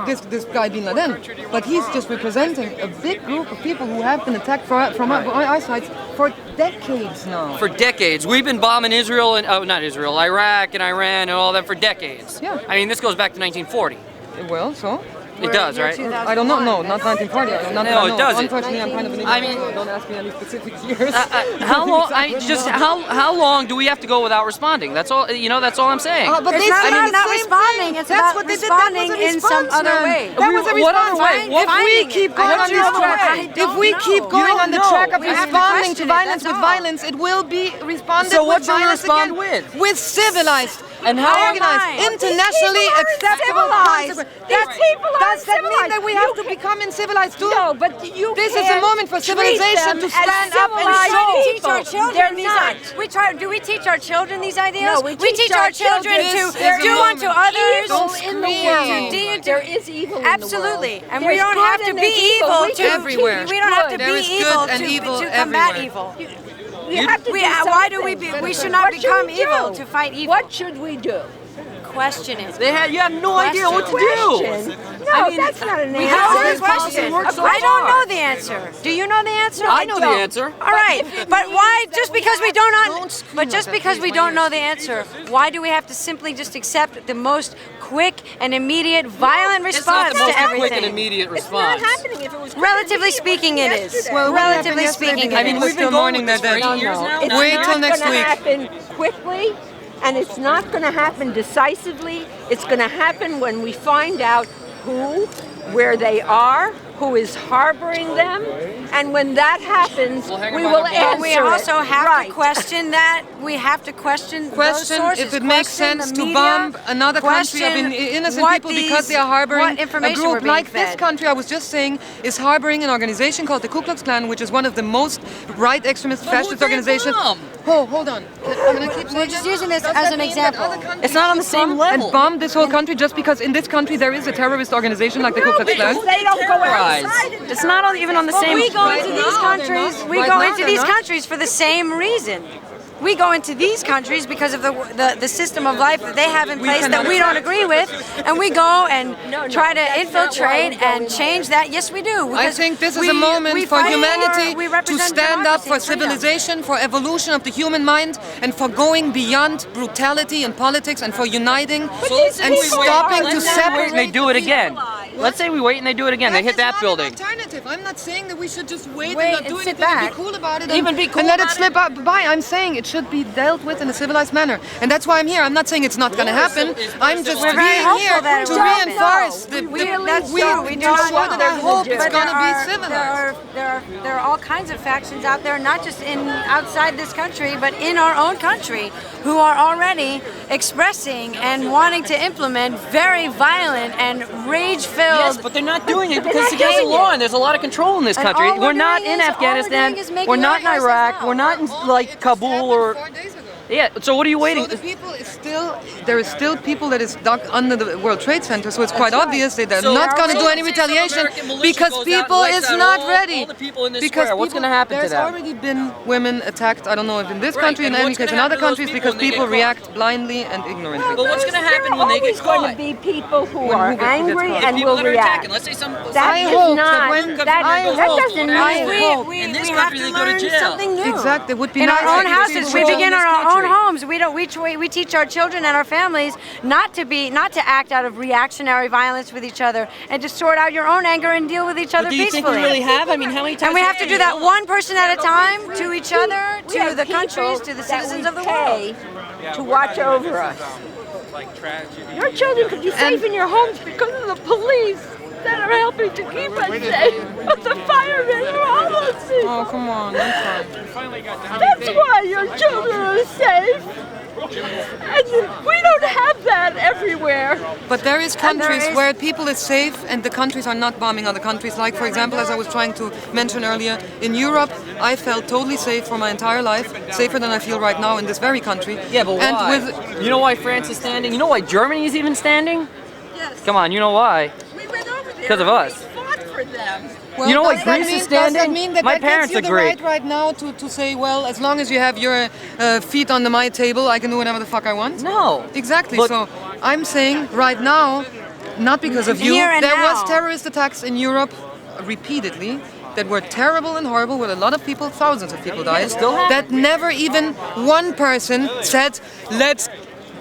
This guy Bin Laden, but he's just representing a big group of people who have been attacked from our sides for decades now. For decades. We've been bombing Israel and, not Israel, Iraq and Iran and all that for decades. Yeah. I mean, this goes back to 1940. Well, so? It does, right? I don't know. No, not 1940. Not No, it doesn't. Unfortunately, I'm kind of an idiot. I mean- so don't ask me any specific years. How long? How long do we have to go without responding? That's all. You know, that's all I'm saying. But It's they not said about the not same responding, thing. it's That's about what they did. That was a responding in some response, other man. way. That was a What other response. way? If we keep going on this track, if we keep going on the track of We have to responding to question it, violence that's with all. violence, it will be responded So with what should we violence respond again. with? With civilized, And how organized? Internationally acceptable. Does that mean that we have to become uncivilized too? No, but you This is a moment for civilization to stand up and show. Teach our children these ideas. Do we teach our children these ideas? No, we teach our children to do unto others. In the world. There is evil Absolutely. in the world. And we don't have to be evil to everywhere. We don't have to be evil to combat evil. You have to why do we should not become evil to fight evil? What should we do? Question it. You have no idea what to do. No, that's not an answer. How is question? I don't know the answer. Do you know the answer? I know the answer. All right, but why? Just because we don't know the answer, why do we have to simply just accept the most quick and immediate, violent response It's not the most to everything? quick and immediate response. It's not happening. If it was Relatively speaking, it is. Well, Relatively speaking, I mean, we've been mourning that. Wait till next week. It's not going to happen quickly, and it's not going to happen decisively. It's going to happen when we find out who, where they are, who is harboring them, and when that happens, we will answer We also have to Right. question that. We have to question those sources. If it makes Question sense the to media, bomb another country of question innocent what people because they are what harboring a information we're group being like this fed. country, I was just saying, is harboring an organization called the Ku Klux Klan, which is one of the most right extremist fascist organizations. Oh, hold on. I'm going to keep We're just using this as an example. It's not on the same level. And bomb this whole country just because in this country there is a terrorist organization like the Ku Klux Klan? They don't go outside. It's not even on the same. We go into these countries. We Right go now into they're these not. countries for the same reason. We go into these countries because of the system of life that they have in place that we don't agree with, and we go and try to infiltrate and change that. Yes, we do. I think this is a moment for humanity to stand up for civilization, for evolution of the human mind, and for going beyond brutality in politics, and for uniting and stopping to separate. They do it again. Let's say we wait and they do it again. They hit that building. Alternative. I'm not saying that we should just wait Wait and not and do sit anything and back. be cool about it Even be cool and let it about slip up by. I'm saying it should be dealt with in a civilized manner, and that's why I'm here. I'm not saying it's not going to happen. I'm just We're very being hopeful here that it to will happen. reinforce That's true. We to don't show know. that I hope it's But going to be civilized. there are all kinds of factions out there, not just outside this country, but in our own country, who are already expressing and wanting to implement very violent and rage-filled. Yes, but they're not doing it because it's against the law, and there's a lot of control in this And country. all We're we're not doing in is- Afghanistan. all we're doing is making We're not in our houses Iraq. now. We're not in like Kabul or. Yeah. So what are you waiting? So the people is still there is still people that is stuck under the World Trade Center. So it's quite obvious that they're So not going to do say any some retaliation American militia because goes out people and wipes is out not all- ready. all the people in this because square. What's people- gonna happen to there's them? already been women attacked. I don't know if in this Right, country, in and any what's case, gonna in other happen to those countries, people because when they people get react blindly and ignorantly. But what's going to happen There when they always get going caught? to be people who When are who gets angry caught? and People will that are react. attacking. Let's say some. That I is hope not. that when- That I doesn't mean. In this we country, have they to go to learn jail. something new. Exactly, it would be in nice our own if houses. people We in begin in this our own country. homes. We teach our children and our families not to act out of reactionary violence with each other, and to sort out your own anger and deal with each other But do you peacefully. think we really have? I mean, how many times? And we have to do that one person at a time, to each other, We to have the people countries, to the that citizens we of the world. pay to watch over us. Your children could be safe in your homes because of the police that are helping to keep us safe. But the firemen are almost safe. Oh, come on, I'm fine. That's why your children are safe. And we don't have that everywhere. But there is countries is- where people is safe and the countries are not bombing other countries. Like, for example, as I was trying to mention earlier, in Europe, I felt totally safe for my entire life, safer than I feel right now in this very country. Yeah, but and why? You know why France is standing? You know why Germany is even standing? Yes. Come on, you know why? We went over there. Because of us. We fought for them. Well, You know why does that Greece is mean- Does that standing? mean that My that gives parents you the agree. right now to say, well, as long as you have your feet on my table, I can do whatever the fuck I want? No. Exactly. But- So I'm saying right now, not because of you, Here and there now. was terrorist attacks in Europe repeatedly that were terrible and horrible, where a lot of people, thousands of people died. still happen. That never even one person said, let's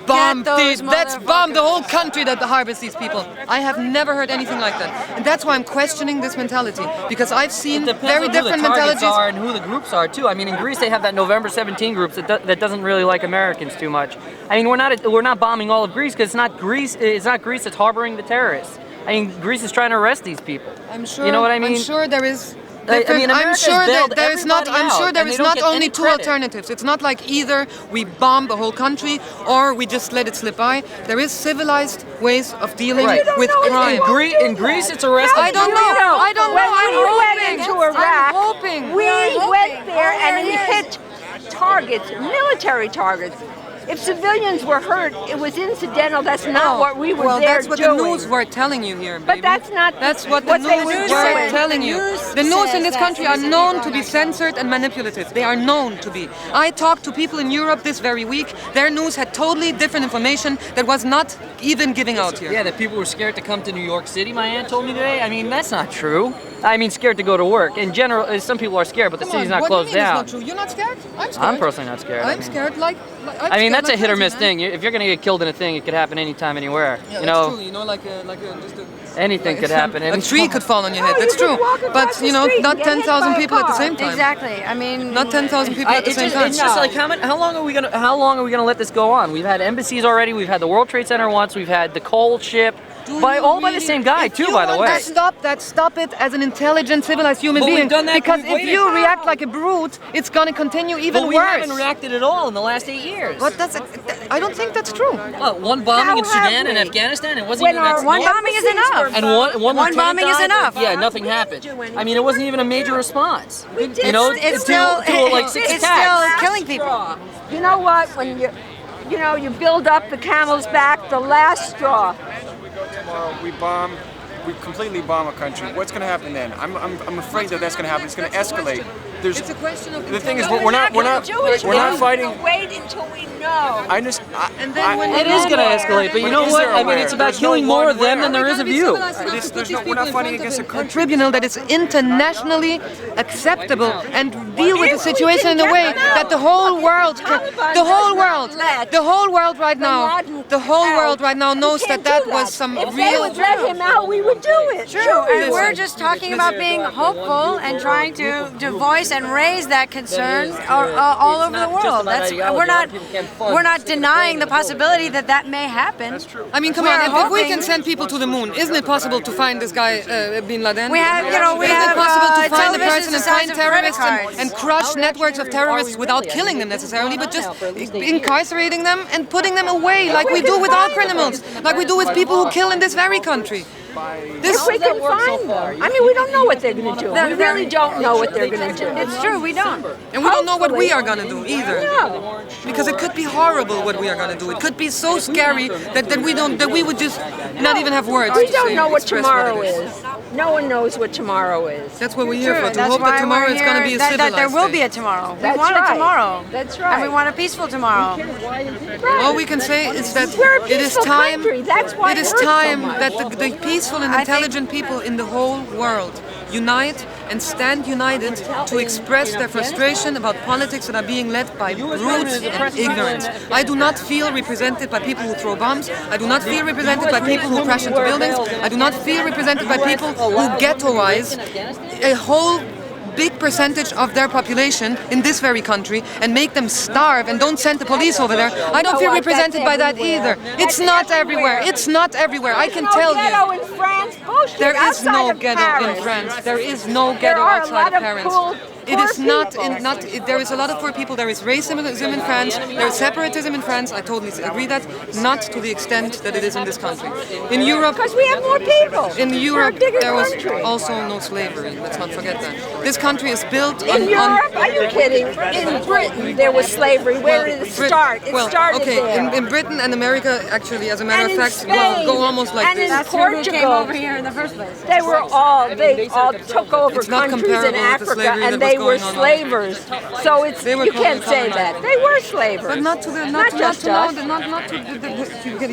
bomb those let's bomb the whole country that harbors these people. I have never heard anything like that. And that's why I'm questioning this mentality, because I've seen Depends very on different who the targets mentalities. are and who the groups are too. I mean, in Greece they have that November 17 group that doesn't really like Americans too much. I mean, we're not bombing all of Greece because it's not Greece. It's not Greece that's harboring the terrorists. I mean, Greece is trying to arrest these people. I'm sure. You know what I mean? I'm sure there is different. I mean, I'm sure bailed that there is not. I'm sure there and is they don't not get only any two credit. alternatives. It's not like either we bomb the whole country or we just let it slip by. There is civilized ways of dealing with crime. In Greece, it's arrested. I don't know. I don't know. When we went into Iraq, I'm hoping. we went there and we hit targets, military targets. If civilians were hurt, it was incidental. That's not what we were well, there that's what doing. the news were telling you here, baby. But that's not. That's what the news were telling you. The news in this country are known to be censored and manipulative. They are known to be. I talked to people in Europe this very week. Their news had totally different information that was not even giving out here. Yeah, that people were scared to come to New York City, my aunt told me today. I mean, that's not true. I mean, scared to go to work. In general, some people are scared, but the city's not closed down. What do you mean it's not true? You're not scared? I'm scared. I'm personally not scared. I'm scared I mean, that's a hit or miss thing. If you're gonna get killed in a thing, it could happen anytime, anywhere. Yeah, you that's know, true. You know, just anything could happen. A tree could fall on your head. That's true. But you know, not 10,000 people at the same time. Exactly. I mean, not 10,000 people at the same time. It's just like how long are we gonna let this go on? We've had embassies already. We've had the World Trade Center once. We've had the coal ship. By the same guy too, by the way. Stop it as an intelligent, civilized human But we've being. done that, Because we've if waited. you react like a brute, it's gonna continue even But we worse. haven't reacted at all in the last 8 years. But I don't think that's true. One bombing in Sudan and Afghanistan, it wasn't even that one bombing is enough. And one bombing is enough. Yeah, nothing happened. I mean, it wasn't even a major response. You know, it's still like 6 it's attacks. still killing people. You know what? When you build up the camel's back, the last straw. Tomorrow we completely bomb a country. What's going to happen then? I'm afraid that that's going to happen. It's going to escalate. It's a question of the thing is we're not fighting. Wait until we know. I just and then when it is going to escalate, but you know what? I mean, it's about killing more of them than there is of you. We're not fighting against a country. Tribunal that is internationally acceptable and deal with the situation in a way that the whole world right now knows that was some if real. If they would let him out, we would do it. True, and we're just talking about being hopeful and trying to voice and raise that concern all over the world. We're not denying the possibility that may happen. That's true. I mean, come on, if we can send people to the moon, isn't it possible to find this guy Bin Laden? We have, Isn't it possible to find a person and find of terrorists credit and crush networks of terrorists without killing them necessarily, but just incarcerating them and putting them away like we do with our criminals, like we do with people who kill in this very country. If we can find them. I mean, we don't know what they're going to do. We really don't know what they're going to do. It's true, we don't. And we don't know what we are going to do either. No. Because it could be horrible what we are going to do. It could be so scary that we would just not even have words. We don't know what tomorrow is. No one knows what tomorrow is. That's what we're here for, to hope that tomorrow is going to be a civilized that there will be day. a tomorrow. We That's want right. a tomorrow. That's right. And we want a peaceful tomorrow. All we can say is that We're a it is peaceful time. country. That's why It is hurts so time much. that the peaceful and intelligent people in the whole world unite and stand united to express their frustration about politics that are being led by brutes and ignorance. I do not feel represented by people who throw bombs. I do not feel represented by people who crash into buildings. I do not feel represented by people who ghettoize a whole big percentage of their population in this very country and make them starve and don't send the police over there. I don't feel represented by that either. It's not everywhere. It's not everywhere. I can tell you. Ghetto in France? Bullshit. There is no Outside of ghetto Paris. in France. There is no ghetto are a outside lot of of Paris. cool, It is not people. there is a lot of poor people. There is racism in France. There is separatism in France. I totally agree that, not to the extent that it is in this country. In Europe, because we have more people. In Europe, We're a bigger there was country. also no slavery. Let's not forget that. This country is built In Europe? Are you kidding? In Britain, there was slavery. Where did it start? It started there. In Britain and America, actually, as a matter And of in fact, Spain, go almost like and this. in Portugal, came over here in the first place. They all took over It's not countries in comparable with the Africa, slavery and that was they were going on. slavers. So it's you can't say that they were slavers. But not to the not just us.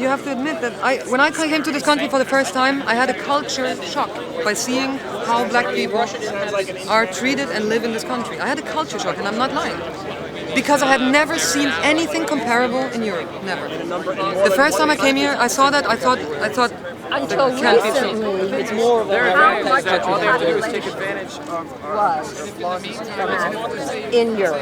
You have to admit that when I came to this country for the first time, I had a culture shock by seeing how black people are treated and live in this country. I had a culture shock, and I'm not lying. Because I had never seen anything comparable in Europe. Never. The first time I came here, I saw that. I thought, until recently, It's more of how much of all the they have to do is take population advantage of was in Europe.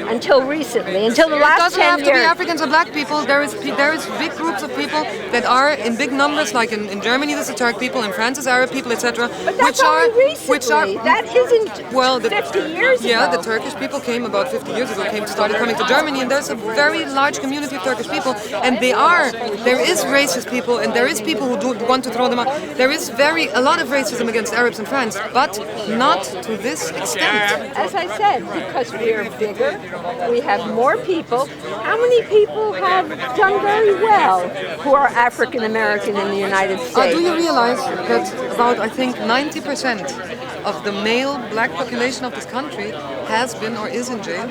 Until recently, until the It last doesn't 10 have to be years. Africans or black people. There is big groups of people that are in big numbers, like in Germany, there's the Turk people, in France, there's Arab people, etc. But that's only recently. That isn't well, 50 years ago. Yeah, the Turkish people came about 50 years ago, started coming to Germany, and there's a very large community of Turkish people, and there is racist people, and there is people who do want to throw them out. There is a lot of racism against Arabs in France, but not to this extent. As I said, because we're bigger, we have more people. How many people have done very well who are African American in the United States? Do you realize that about, I think, 90% of the male black population of this country has been or is in jail?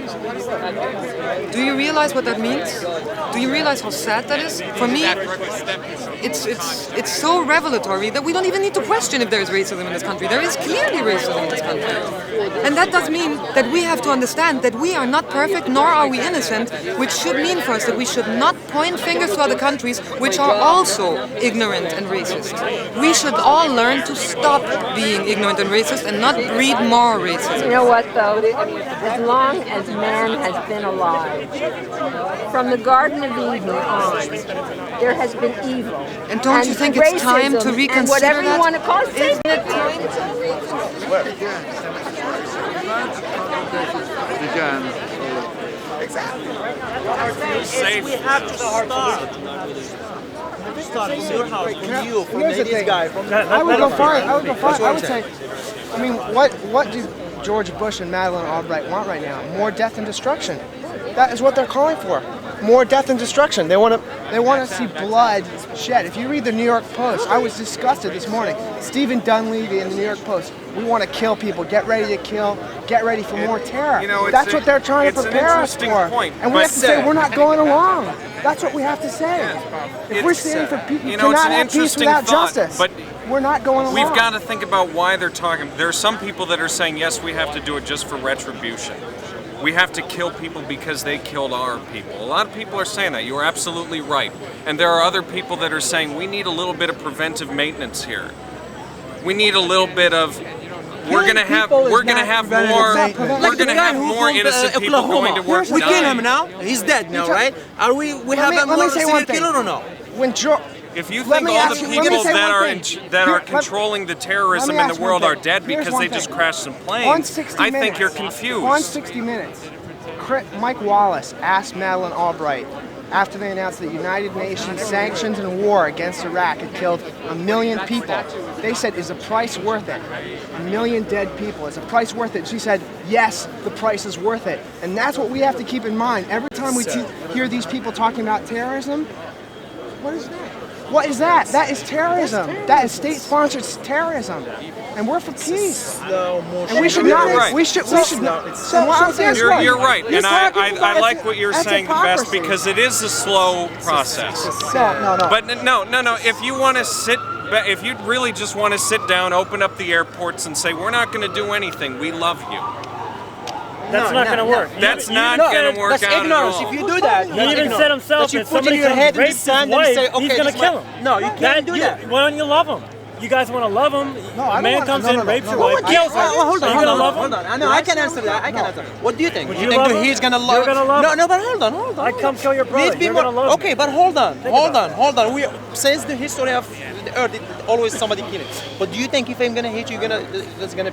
Do you realize what that means? Do you realize how sad that is? For me, it's so revelatory that we don't even need to question if there is racism in this country. There is clearly racism in this country. And that does mean that we have to understand that we are not perfect, nor are we innocent, which should mean for us that we should not point fingers to other countries which are also ignorant and racist. We should all learn to stop being ignorant and racist and not breed more racism. You know what, though? As long as man has been alive, from the Garden of Eden on, there has been evil. And don't you think it's time to reconsider and whatever that? you want to call it? Isn't it time Safe. We have to start. From your house, from you, from this guy. I would go far. I would say, I mean, what do George Bush and Madeleine Albright want right now? More death and destruction. That is what they're calling for. More death and destruction. They want to see blood shed. If you read the New York Post, I was disgusted this morning. Stephen Dunleavy in the New York Post. We want to kill people. Get ready to kill. Get ready for more terror. That's what they're trying to prepare us for. And we have to say we're not going along. That's what we have to say. If we're standing for people, you cannot have peace without justice. But we're not going along. we've got to think about why they're talking. There are some people that are saying, yes, we have to do it just for retribution. We have to kill people because they killed our people. A lot of people are saying that. You are absolutely right. And there are other people that are saying we need a little bit of preventive maintenance here. We need a little bit of. We're gonna have more innocent people going to work. We kill him now. He's dead now, right? Are we have a more serial killer or no? If you think all the people that are controlling the terrorism in the world are dead because they just crashed some planes, I think you're confused. On 60 Minutes, Mike Wallace asked Madeleine Albright, after they announced that the United Nations sanctions and war against Iraq had killed 1 million people. They said, is the price worth it? 1 million dead people, is the price worth it? She said, yes, the price is worth it. And that's what we have to keep in mind. Every time we hear these people talking about terrorism, what is that? What is that? That is terrorism. That is state-sponsored terrorism. And we're for peace. And we should not. Right. We should not. So what I'm saying is You're right, and I like what you're saying the best because it is a slow process. But no. If you want to if you really just want to sit down, open up the airports, and say we're not going to do anything, we love you. That's not going to work. That's not going to work out at ignorance. all. If you do that, he even said himself that if somebody your head in the rapes his sand wife, and say, okay, he's going to kill him. No, you can't do that. Why don't you love him? You guys want to love him? I a man comes in, rapes your wife, kills her. Hold on. I can answer that. What do you think? You think he's gonna love? You're gonna love him. No, but hold on. I come kill your brother. You're gonna love him. Okay, but hold on. Since the history of the earth, always somebody killing. But do you think if I'm gonna hate you, that's gonna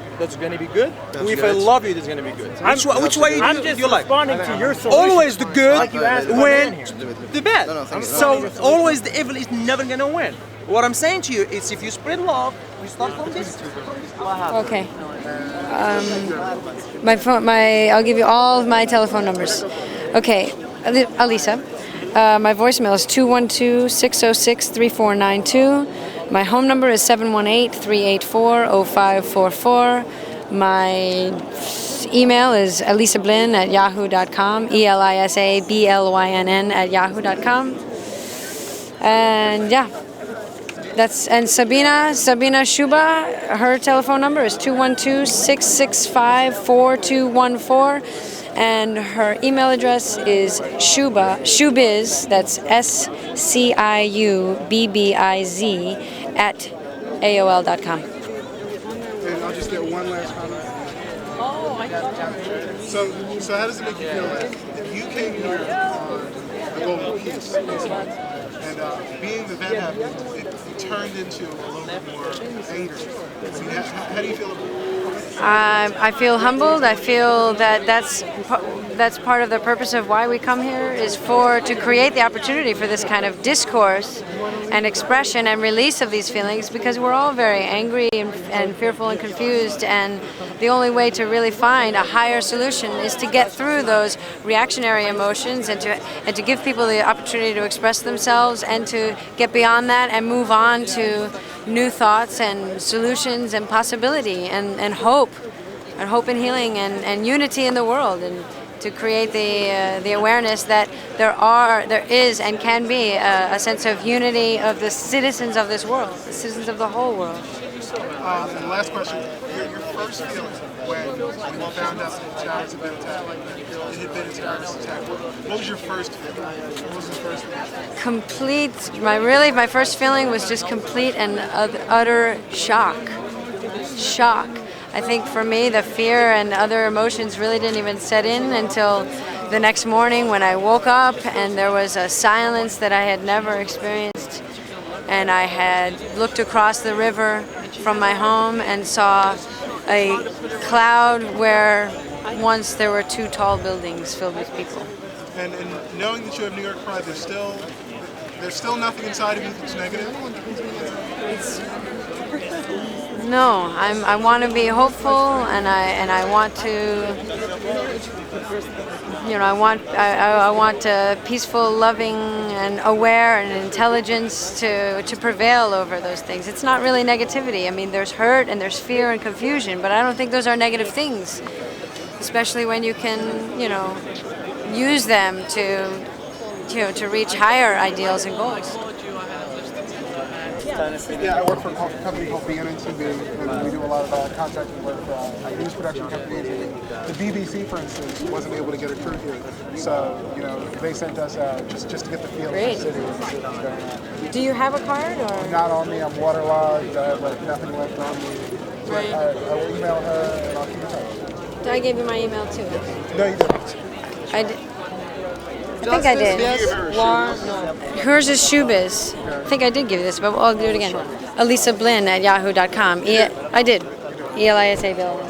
be good? Or if I love you, that's gonna be good? Which way I'm do just you like? responding to your solution. Always the good like you asked win the bad. So always the evil is never gonna win. What I'm saying to you is, if you spread love, we start from this. Okay. I'll give you all of my telephone numbers. Okay, Alisa. My voicemail is 212-606-3492. My home number is 718-384-0544. My email is elisablyn@yahoo.com. ELISABLYNN@yahoo.com. And yeah. And Sabina Shuba, her telephone number is 212-665-4214. And her email address is shubbiz, that's SCIUBBIZ @AOL.com. And I'll just get one last comment. So how does it make you feel that if you came here on a goal of peace, and being that happened, it turned into a little bit more anger? How do you feel about it? I feel humbled. I feel that that's part of the purpose of why we come here, is to create the opportunity for this kind of discourse and expression and release of these feelings, because we're all very angry and fearful and confused, and the only way to really find a higher solution is to get through those reactionary emotions and to give people the opportunity to express themselves and to get beyond that and move on to new thoughts and solutions and possibility and hope and healing and unity in the world, and to create the awareness that there is and can be a sense of unity of the citizens of this world, the citizens of the whole world. And last question, your first feeling when you found out that the towers had been attacked, it had been a terrorist attack, what was your first feeling? What was the first thing? My first feeling was just complete and utter shock. I think for me, the fear and other emotions really didn't even set in until the next morning when I woke up and there was a silence that I had never experienced. And I had looked across the river from my home and saw a cloud where once there were 2 tall buildings filled with people. And knowing that you have New York pride, there's still nothing inside of you that's negative? No, I want to be hopeful, and I want to, I want peaceful, loving, and aware, and intelligence to prevail over those things. It's not really negativity. I mean, there's hurt and there's fear and confusion, but I don't think those are negative things, especially when you can, use them to reach higher ideals and goals. Yeah, I work for a company called BNN-TV, and we do a lot of contracting with news production companies. The BBC, for instance, wasn't able to get a crew here, so they sent us just to get the feel of the city. Do you have a card or? Not on me. I'm waterlogged. I have nothing left on me. So I will email her and I'll keep in touch. I gave you my email too. No, you didn't. I did. I think I did. Hers is Shubbiz. I think I did give you this, but I'll do it again. ElisaBlinn@yahoo.com. I did. ELISA Bill.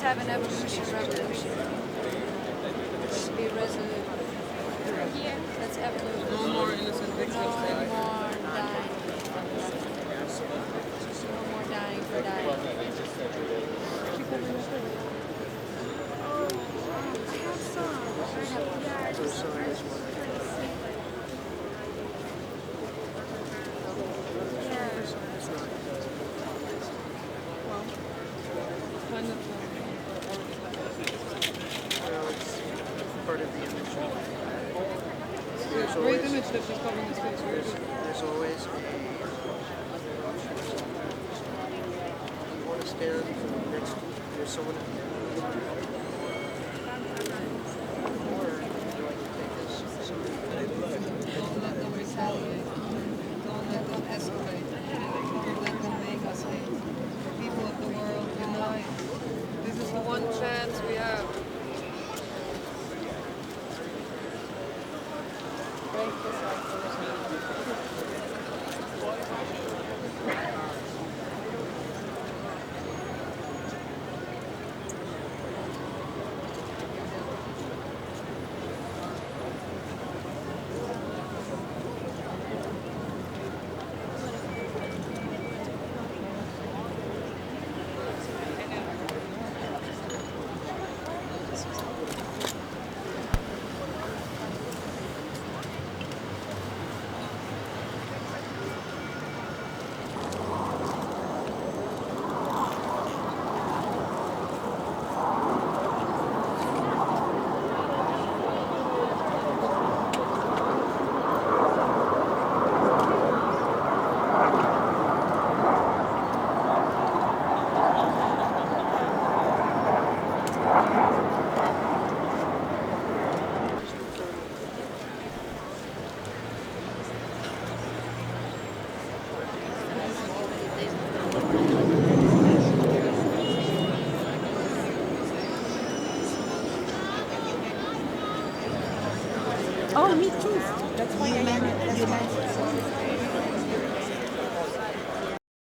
have an evolution revolution. Let's be resolute. Let's evolve. No more innocent victims. No more dying. No more dying for dying. Part of the image. It's a great image that she's covering his face. There's always you want to stand next to someone. Or you like to take this. Don't let them retaliate. Don't let them escalate. Don't let them make us hate. People of the world, unite. This is the one chance we have. Oh, me too. That's why I am.